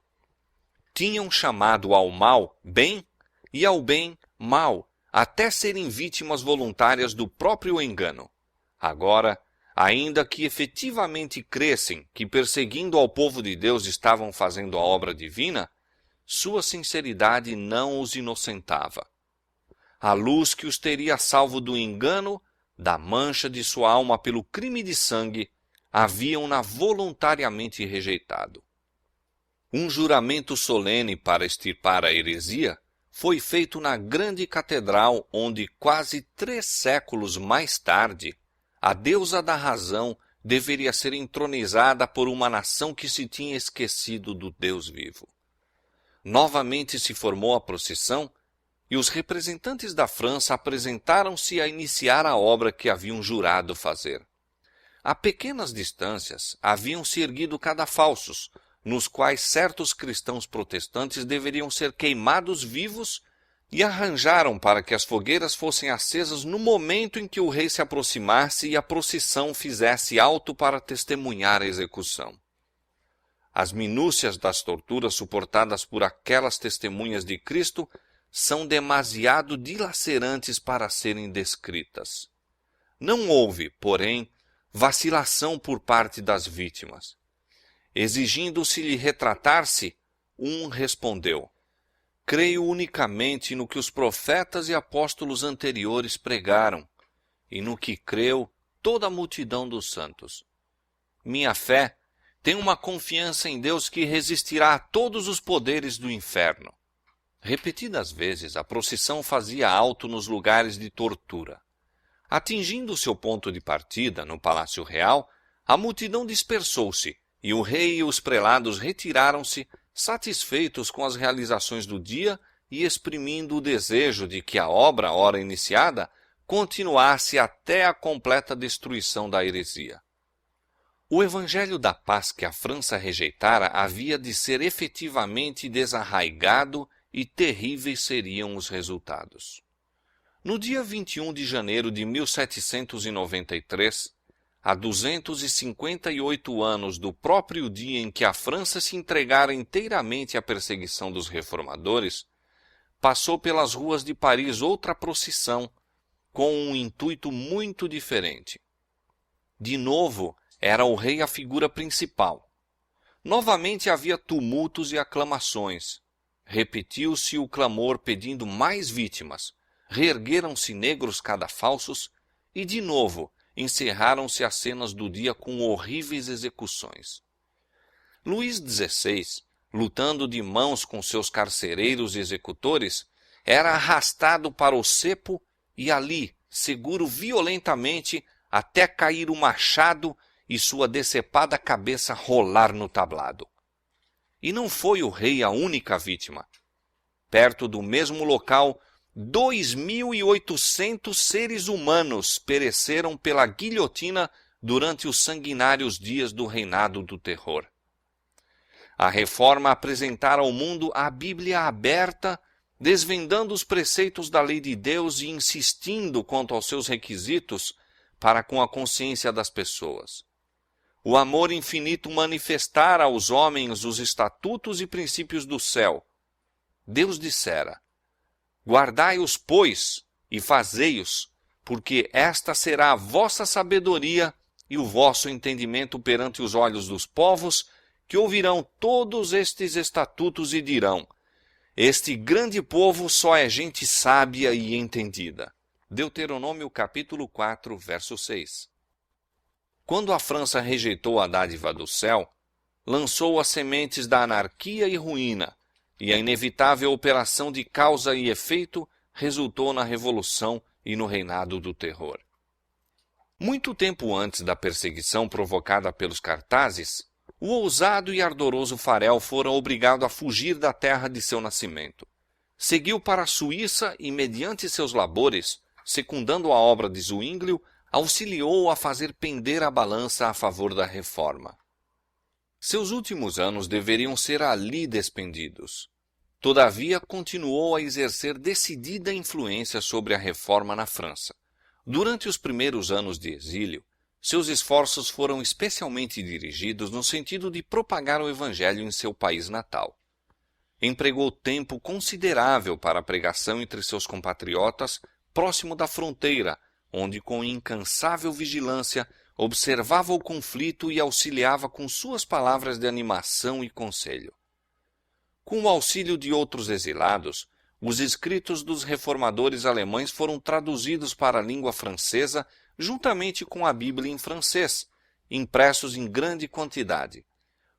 Tinham chamado ao mal bem e ao bem mal, até serem vítimas voluntárias do próprio engano. Agora, ainda que efetivamente crescem que perseguindo ao povo de Deus estavam fazendo a obra divina, sua sinceridade não os inocentava. A luz que os teria salvo do engano, da mancha de sua alma pelo crime de sangue, haviam-na voluntariamente rejeitado. Um juramento solene para extirpar a heresia foi feito na grande catedral onde, quase 3 séculos mais tarde, a deusa da razão deveria ser entronizada por uma nação que se tinha esquecido do Deus vivo. Novamente se formou a procissão e os representantes da França apresentaram-se a iniciar a obra que haviam jurado fazer. A pequenas distâncias haviam-se erguido cadafalsos, nos quais certos cristãos protestantes deveriam ser queimados vivos, e arranjaram para que as fogueiras fossem acesas no momento em que o rei se aproximasse e a procissão fizesse alto para testemunhar a execução. As minúcias das torturas suportadas por aquelas testemunhas de Cristo são demasiado dilacerantes para serem descritas. Não houve, porém, vacilação por parte das vítimas. Exigindo-se-lhe retratar-se, um respondeu: creio unicamente no que os profetas e apóstolos anteriores pregaram, e no que creu toda a multidão dos santos. Minha fé tem uma confiança em Deus que resistirá a todos os poderes do inferno. Repetidas vezes a procissão fazia alto nos lugares de tortura. Atingindo o seu ponto de partida, no Palácio Real, a multidão dispersou-se, e o rei e os prelados retiraram-se, satisfeitos com as realizações do dia e exprimindo o desejo de que a obra, ora iniciada, continuasse até a completa destruição da heresia. O evangelho da paz que a França rejeitara havia de ser efetivamente desarraigado e terríveis seriam os resultados. No dia 21 de janeiro de 1793, a 258 anos do próprio dia em que a França se entregara inteiramente à perseguição dos reformadores, passou pelas ruas de Paris outra procissão, com um intuito muito diferente. De novo, era o rei a figura principal. Novamente havia tumultos e aclamações. Repetiu-se o clamor pedindo mais vítimas, reergueram-se negros cadafalsos e, de novo, encerraram-se as cenas do dia com horríveis execuções. Luís XVI, lutando de mãos com seus carcereiros e executores, era arrastado para o cepo e ali, seguro violentamente, até cair o machado e sua decepada cabeça rolar no tablado. E não foi o rei a única vítima. Perto do mesmo local, 2.800 seres humanos pereceram pela guilhotina durante os sanguinários dias do reinado do terror. A reforma apresentara ao mundo a Bíblia aberta, desvendando os preceitos da lei de Deus e insistindo quanto aos seus requisitos para com a consciência das pessoas. O amor infinito manifestara aos homens os estatutos e princípios do céu. Deus dissera: guardai-os, pois, e fazei-os, porque esta será a vossa sabedoria e o vosso entendimento perante os olhos dos povos, que ouvirão todos estes estatutos e dirão: este grande povo só é gente sábia e entendida. Deuteronômio capítulo 4, verso 6. Quando a França rejeitou a dádiva do céu, lançou as sementes da anarquia e ruína, e a inevitável operação de causa e efeito resultou na Revolução e no reinado do terror. Muito tempo antes da perseguição provocada pelos cartazes, o ousado e ardoroso Farel fora obrigado a fugir da terra de seu nascimento. Seguiu para a Suíça e, mediante seus labores, secundando a obra de Zwinglio, auxiliou a fazer pender a balança a favor da reforma. Seus últimos anos deveriam ser ali despendidos. Todavia, continuou a exercer decidida influência sobre a reforma na França. Durante os primeiros anos de exílio, seus esforços foram especialmente dirigidos no sentido de propagar o Evangelho em seu país natal. Empregou tempo considerável para a pregação entre seus compatriotas próximo da fronteira, onde com incansável vigilância observava o conflito e auxiliava com suas palavras de animação e conselho. Com o auxílio de outros exilados, os escritos dos reformadores alemães foram traduzidos para a língua francesa juntamente com a Bíblia em francês, impressos em grande quantidade.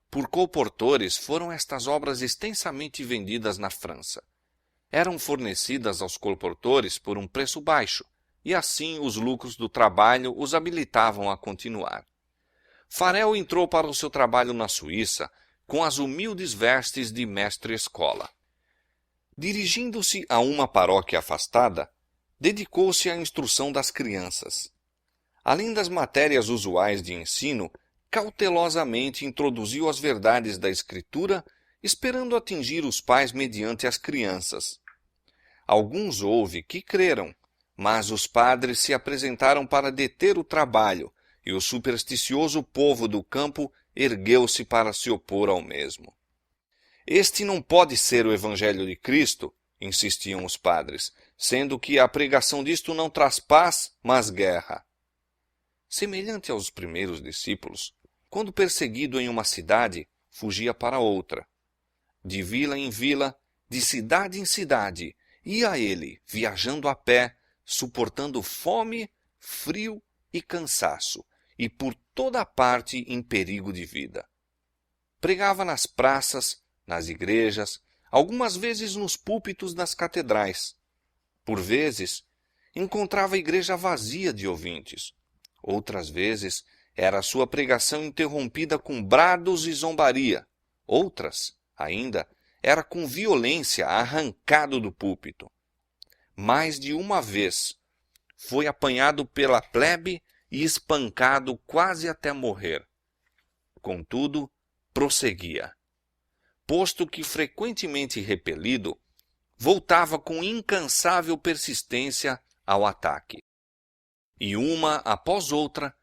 Por colportores foram estas obras extensamente vendidas na França. Eram fornecidas aos colportores por um preço baixo, e assim os lucros do trabalho os habilitavam a continuar. Farel entrou para o seu trabalho na Suíça com as humildes vestes de mestre-escola. Dirigindo-se a uma paróquia afastada, dedicou-se à instrução das crianças. Além das matérias usuais de ensino, cautelosamente introduziu as verdades da Escritura, esperando atingir os pais mediante as crianças. Alguns houve que creram, mas os padres se apresentaram para deter o trabalho, e o supersticioso povo do campo ergueu-se para se opor ao mesmo. Este não pode ser o Evangelho de Cristo, insistiam os padres, sendo que a pregação disto não traz paz, mas guerra. Semelhante aos primeiros discípulos, quando perseguido em uma cidade, fugia para outra. De vila em vila, de cidade em cidade, ia ele, viajando a pé, suportando fome, frio e cansaço, e por toda parte em perigo de vida. Pregava nas praças, nas igrejas, algumas vezes nos púlpitos das catedrais. Por vezes, encontrava a igreja vazia de ouvintes. Outras vezes, era a sua pregação interrompida com brados e zombaria. Outras, ainda, era com violência arrancado do púlpito. Mais de uma vez, foi apanhado pela plebe e espancado quase até morrer. Contudo, prosseguia. Posto que frequentemente repelido, voltava com incansável persistência ao ataque. E uma após outra,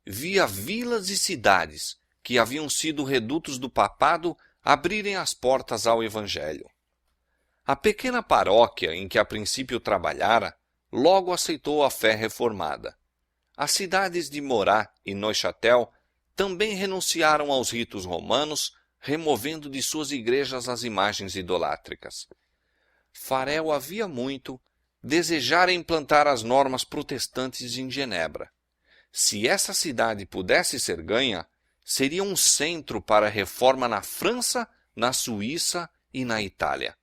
via vilas e cidades que haviam sido redutos do papado abrirem as portas ao Evangelho. A pequena paróquia em que a princípio trabalhara, logo aceitou a fé reformada. As cidades de Morat e Neuchâtel também renunciaram aos ritos romanos, removendo de suas igrejas as imagens idolátricas. Farel havia muito desejara implantar as normas protestantes em Genebra. Se essa cidade pudesse ser ganha, seria um centro para a reforma na França, na Suíça e na Itália.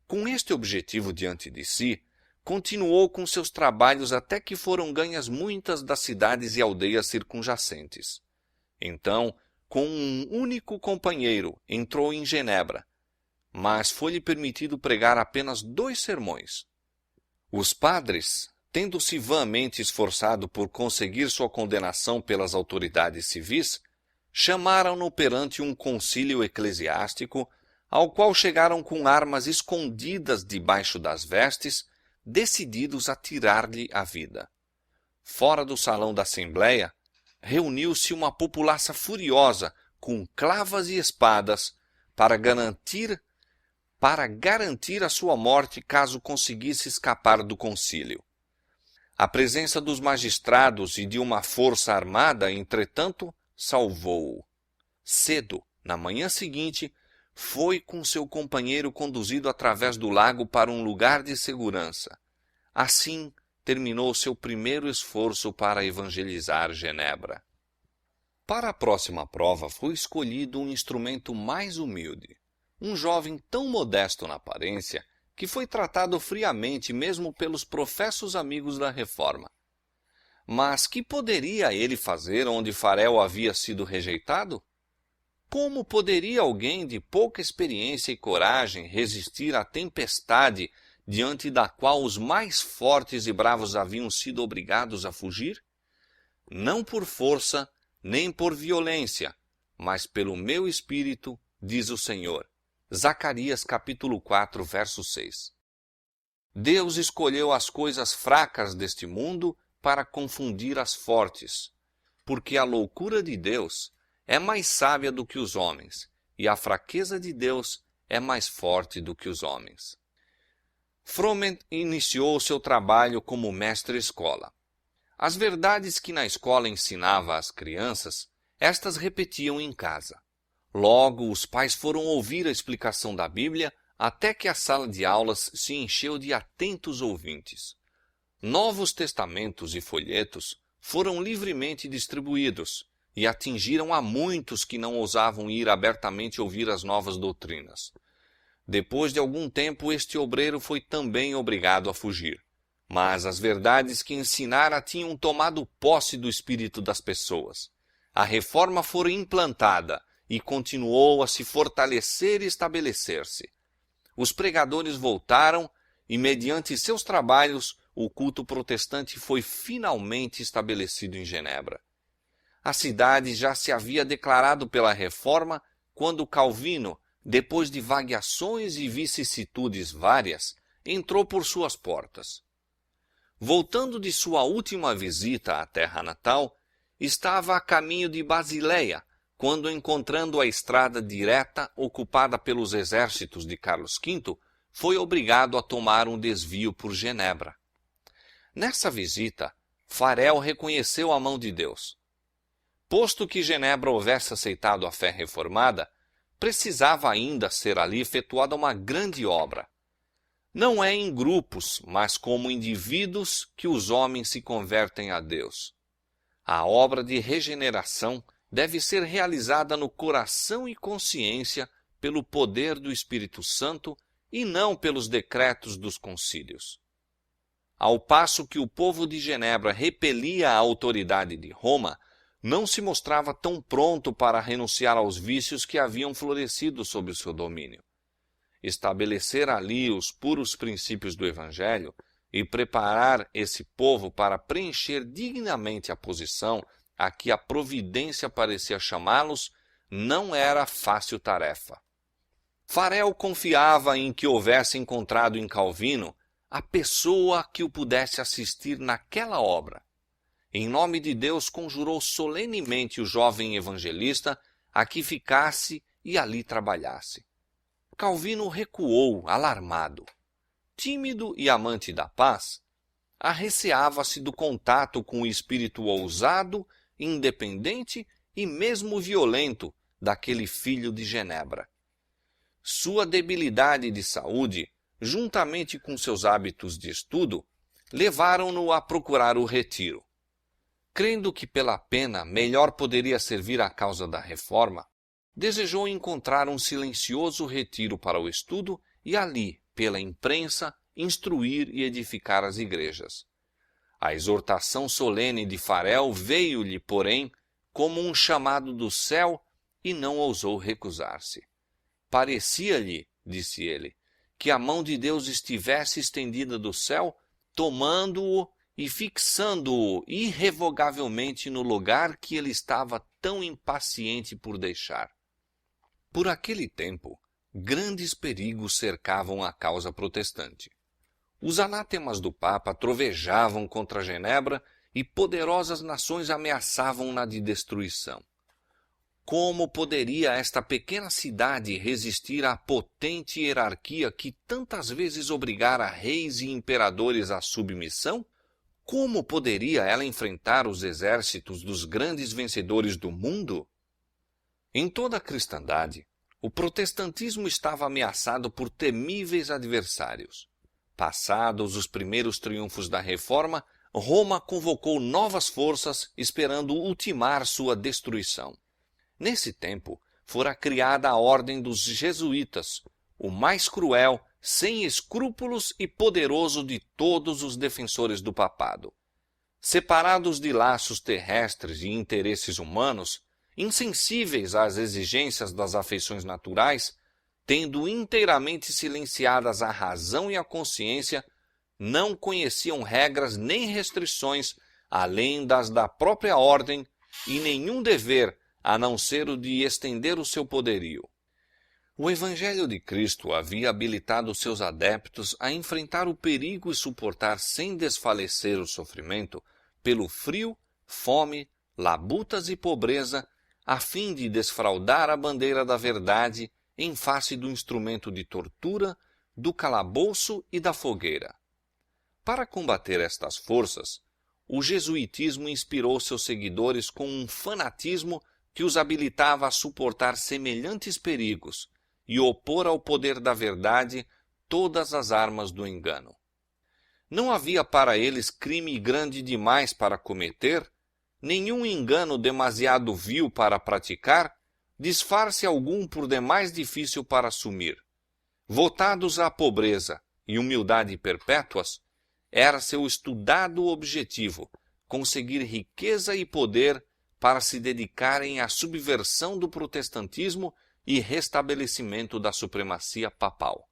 Com este objetivo diante de si, continuou com seus trabalhos até que foram ganhas muitas das cidades e aldeias circunjacentes. Então, com um único companheiro, entrou em Genebra, mas foi-lhe permitido pregar apenas 2 sermões. Os padres, tendo-se vãmente esforçado por conseguir sua condenação pelas autoridades civis, chamaram-no perante um concílio eclesiástico, ao qual chegaram com armas escondidas debaixo das vestes, decididos a tirar-lhe a vida. Fora do salão da Assembleia, reuniu-se uma populaça furiosa, com clavas e espadas, para garantir a sua morte caso conseguisse escapar do concílio. A presença dos magistrados e de uma força armada, entretanto, salvou-o. Cedo, na manhã seguinte, foi com seu companheiro conduzido através do lago para um lugar de segurança. Assim, terminou seu primeiro esforço para evangelizar Genebra. Para a próxima prova foi escolhido um instrumento mais humilde, um jovem tão modesto na aparência que foi tratado friamente mesmo pelos professos amigos da Reforma. Mas que poderia ele fazer onde Farel havia sido rejeitado? Como poderia alguém de pouca experiência e coragem resistir à tempestade diante da qual os mais fortes e bravos haviam sido obrigados a fugir? Não por força, nem por violência, mas pelo meu espírito, diz o Senhor. Zacarias capítulo 4, verso 6. Deus escolheu as coisas fracas deste mundo para confundir as fortes, porque a loucura de Deus é mais sábia do que os homens, e a fraqueza de Deus é mais forte do que os homens. Froment iniciou seu trabalho como mestre-escola. As verdades que na escola ensinava às crianças, estas repetiam em casa. Logo, os pais foram ouvir a explicação da Bíblia até que a sala de aulas se encheu de atentos ouvintes. Novos testamentos e folhetos foram livremente distribuídos e atingiram a muitos que não ousavam ir abertamente ouvir as novas doutrinas. Depois de algum tempo, este obreiro foi também obrigado a fugir. Mas as verdades que ensinara tinham tomado posse do espírito das pessoas. A reforma foi implantada e continuou a se fortalecer e estabelecer-se. Os pregadores voltaram e, mediante seus trabalhos, o culto protestante foi finalmente estabelecido em Genebra. A cidade já se havia declarado pela Reforma quando Calvino, depois de vagueações e vicissitudes várias, entrou por suas portas. Voltando de sua última visita à terra natal, estava a caminho de Basileia, quando, encontrando a estrada direta ocupada pelos exércitos de Carlos V, foi obrigado a tomar um desvio por Genebra. Nessa visita, Farel reconheceu a mão de Deus. Posto que Genebra houvesse aceitado a fé reformada, precisava ainda ser ali efetuada uma grande obra. Não é em grupos, mas como indivíduos que os homens se convertem a Deus. A obra de regeneração deve ser realizada no coração e consciência pelo poder do Espírito Santo e não pelos decretos dos concílios. Ao passo que o povo de Genebra repelia a autoridade de Roma, não se mostrava tão pronto para renunciar aos vícios que haviam florescido sob o seu domínio. Estabelecer ali os puros princípios do Evangelho e preparar esse povo para preencher dignamente a posição a que a providência parecia chamá-los não era fácil tarefa. Farel confiava em que houvesse encontrado em Calvino a pessoa que o pudesse assistir naquela obra. Em nome de Deus, conjurou solenemente o jovem evangelista a que ficasse e ali trabalhasse. Calvino recuou, alarmado. Tímido e amante da paz, arreceava-se do contato com o espírito ousado, independente e mesmo violento daquele filho de Genebra. Sua debilidade de saúde, juntamente com seus hábitos de estudo, levaram-no a procurar o retiro. Crendo que pela pena melhor poderia servir à causa da reforma, desejou encontrar um silencioso retiro para o estudo e ali, pela imprensa, instruir e edificar as igrejas. A exortação solene de Farel veio-lhe, porém, como um chamado do céu e não ousou recusar-se. Parecia-lhe, disse ele, que a mão de Deus estivesse estendida do céu, tomando-o e fixando-o irrevogavelmente no lugar que ele estava tão impaciente por deixar. Por aquele tempo, grandes perigos cercavam a causa protestante. Os anátemas do Papa trovejavam contra Genebra e poderosas nações ameaçavam-na de destruição. Como poderia esta pequena cidade resistir à potente hierarquia que tantas vezes obrigara reis e imperadores à submissão? Como poderia ela enfrentar os exércitos dos grandes vencedores do mundo? Em toda a cristandade, o protestantismo estava ameaçado por temíveis adversários. Passados os primeiros triunfos da Reforma, Roma convocou novas forças esperando ultimar sua destruição. Nesse tempo, fora criada a Ordem dos Jesuítas, o mais cruel sem escrúpulos e poderoso de todos os defensores do papado. Separados de laços terrestres e interesses humanos, insensíveis às exigências das afeições naturais, tendo inteiramente silenciadas a razão e a consciência, não conheciam regras nem restrições além das da própria ordem e nenhum dever a não ser o de estender o seu poderio. O Evangelho de Cristo havia habilitado seus adeptos a enfrentar o perigo e suportar sem desfalecer o sofrimento pelo frio, fome, labutas e pobreza, a fim de desfraldar a bandeira da verdade em face do instrumento de tortura, do calabouço e da fogueira. Para combater estas forças, o jesuitismo inspirou seus seguidores com um fanatismo que os habilitava a suportar semelhantes perigos e opor ao poder da verdade todas as armas do engano. Não havia para eles crime grande demais para cometer, nenhum engano demasiado vil para praticar, disfarce algum por demais difícil para assumir. Votados à pobreza e humildade perpétuas, era seu estudado objetivo conseguir riqueza e poder para se dedicarem à subversão do protestantismo e restabelecimento da supremacia papal.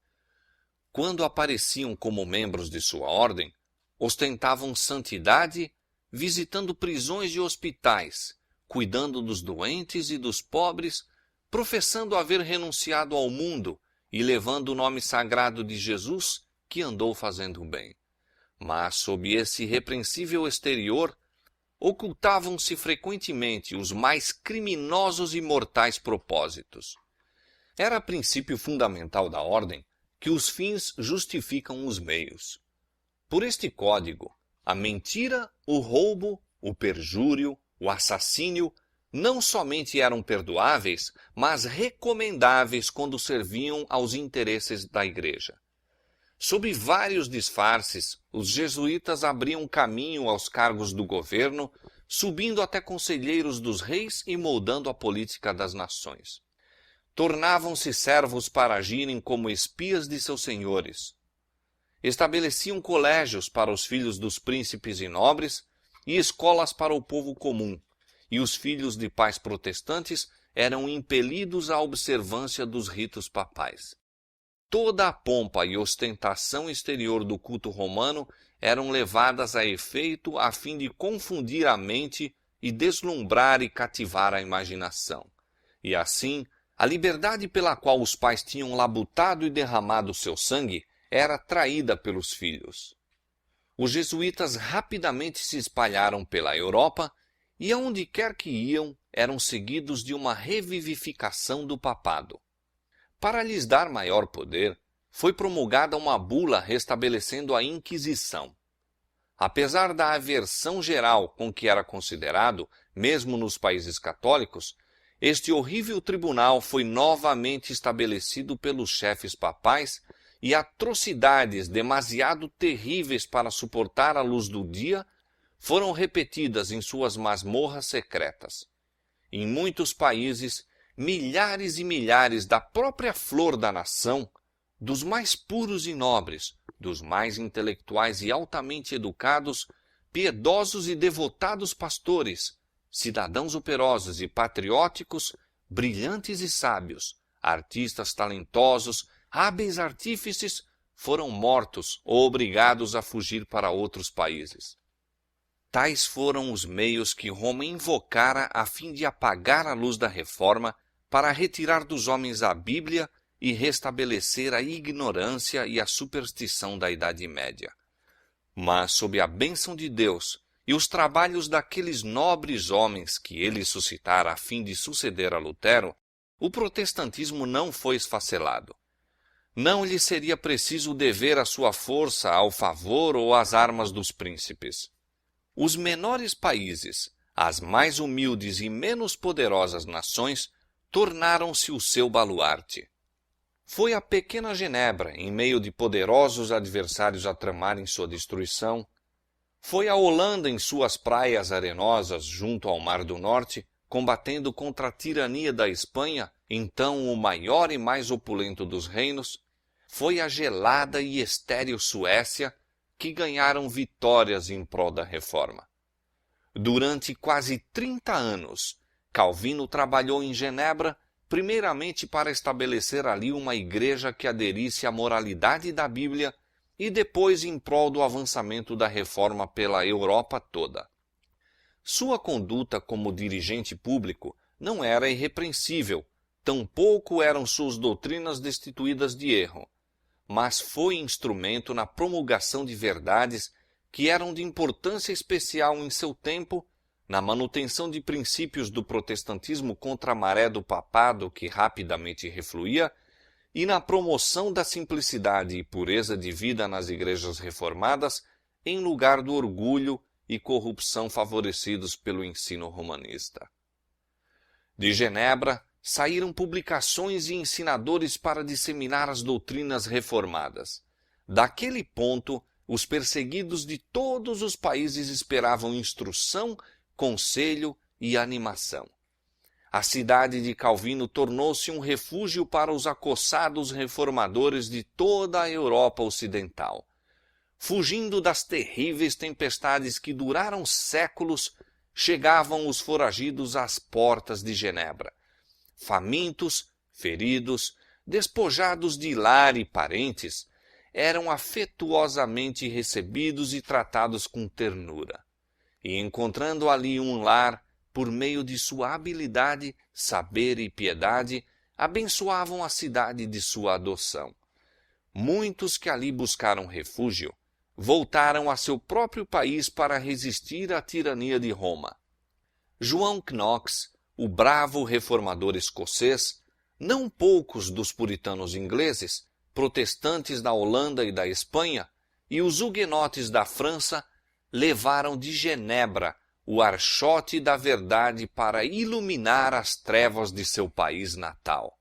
Quando apareciam como membros de sua ordem, ostentavam santidade, visitando prisões e hospitais, cuidando dos doentes e dos pobres, professando haver renunciado ao mundo e levando o nome sagrado de Jesus, que andou fazendo o bem. Mas, sob esse irrepreensível exterior, ocultavam-se frequentemente os mais criminosos e mortais propósitos. Era princípio fundamental da ordem que os fins justificam os meios. Por este código, a mentira, o roubo, o perjúrio, o assassínio não somente eram perdoáveis, mas recomendáveis quando serviam aos interesses da Igreja. Sob vários disfarces, os jesuítas abriam caminho aos cargos do governo, subindo até conselheiros dos reis e moldando a política das nações. Tornavam-se servos para agirem como espias de seus senhores. Estabeleciam colégios para os filhos dos príncipes e nobres e escolas para o povo comum, e os filhos de pais protestantes eram impelidos à observância dos ritos papais. Toda a pompa e ostentação exterior do culto romano eram levadas a efeito a fim de confundir a mente e deslumbrar e cativar a imaginação. E assim, a liberdade pela qual os pais tinham labutado e derramado seu sangue era traída pelos filhos. Os jesuítas rapidamente se espalharam pela Europa e aonde quer que iam eram seguidos de uma revivificação do papado. Para lhes dar maior poder, foi promulgada uma bula restabelecendo a Inquisição. Apesar da aversão geral com que era considerado, mesmo nos países católicos, este horrível tribunal foi novamente estabelecido pelos chefes papais e atrocidades demasiado terríveis para suportar a luz do dia foram repetidas em suas masmorras secretas. Em muitos países, milhares e milhares da própria flor da nação, dos mais puros e nobres, dos mais intelectuais e altamente educados, piedosos e devotados pastores, cidadãos operosos e patrióticos, brilhantes e sábios, artistas talentosos, hábeis artífices, foram mortos ou obrigados a fugir para outros países. Tais foram os meios que Roma invocara a fim de apagar a luz da reforma, para retirar dos homens a Bíblia e restabelecer a ignorância e a superstição da Idade Média. Mas, sob a bênção de Deus e os trabalhos daqueles nobres homens que ele suscitara a fim de suceder a Lutero, o protestantismo não foi esfacelado. Não lhe seria preciso dever a sua força ao favor ou às armas dos príncipes. Os menores países, as mais humildes e menos poderosas nações, tornaram-se o seu baluarte. Foi a pequena Genebra, em meio de poderosos adversários a tramarem sua destruição. Foi a Holanda em suas praias arenosas junto ao Mar do Norte, combatendo contra a tirania da Espanha, então o maior e mais opulento dos reinos. foi a gelada e estéril Suécia que ganharam vitórias em prol da reforma. Durante quase 30 anos, Calvino trabalhou em Genebra, primeiramente para estabelecer ali uma igreja que aderisse à moralidade da Bíblia e depois em prol do avançamento da reforma pela Europa toda. Sua conduta como dirigente público não era irrepreensível, tampouco eram suas doutrinas destituídas de erro, mas foi instrumento na promulgação de verdades que eram de importância especial em seu tempo, na manutenção de princípios do protestantismo contra a maré do papado que rapidamente refluía, e na promoção da simplicidade e pureza de vida nas igrejas reformadas, em lugar do orgulho e corrupção favorecidos pelo ensino romanista. De Genebra saíram publicações e ensinadores para disseminar as doutrinas reformadas. Daquele ponto, os perseguidos de todos os países esperavam instrução, conselho e animação. A cidade de Calvino tornou-se um refúgio para os acossados reformadores de toda a Europa Ocidental. Fugindo das terríveis tempestades que duraram séculos, chegavam os foragidos às portas de Genebra. Famintos, feridos, despojados de lar e parentes, eram afetuosamente recebidos e tratados com ternura. E encontrando ali um lar, por meio de sua habilidade, saber e piedade, abençoavam a cidade de sua adoção. Muitos que ali buscaram refúgio, voltaram a seu próprio país para resistir à tirania de Roma. João Knox, o bravo reformador escocês, não poucos dos puritanos ingleses, protestantes da Holanda e da Espanha, e os huguenotes da França, levaram de Genebra o archote da verdade para iluminar as trevas de seu país natal.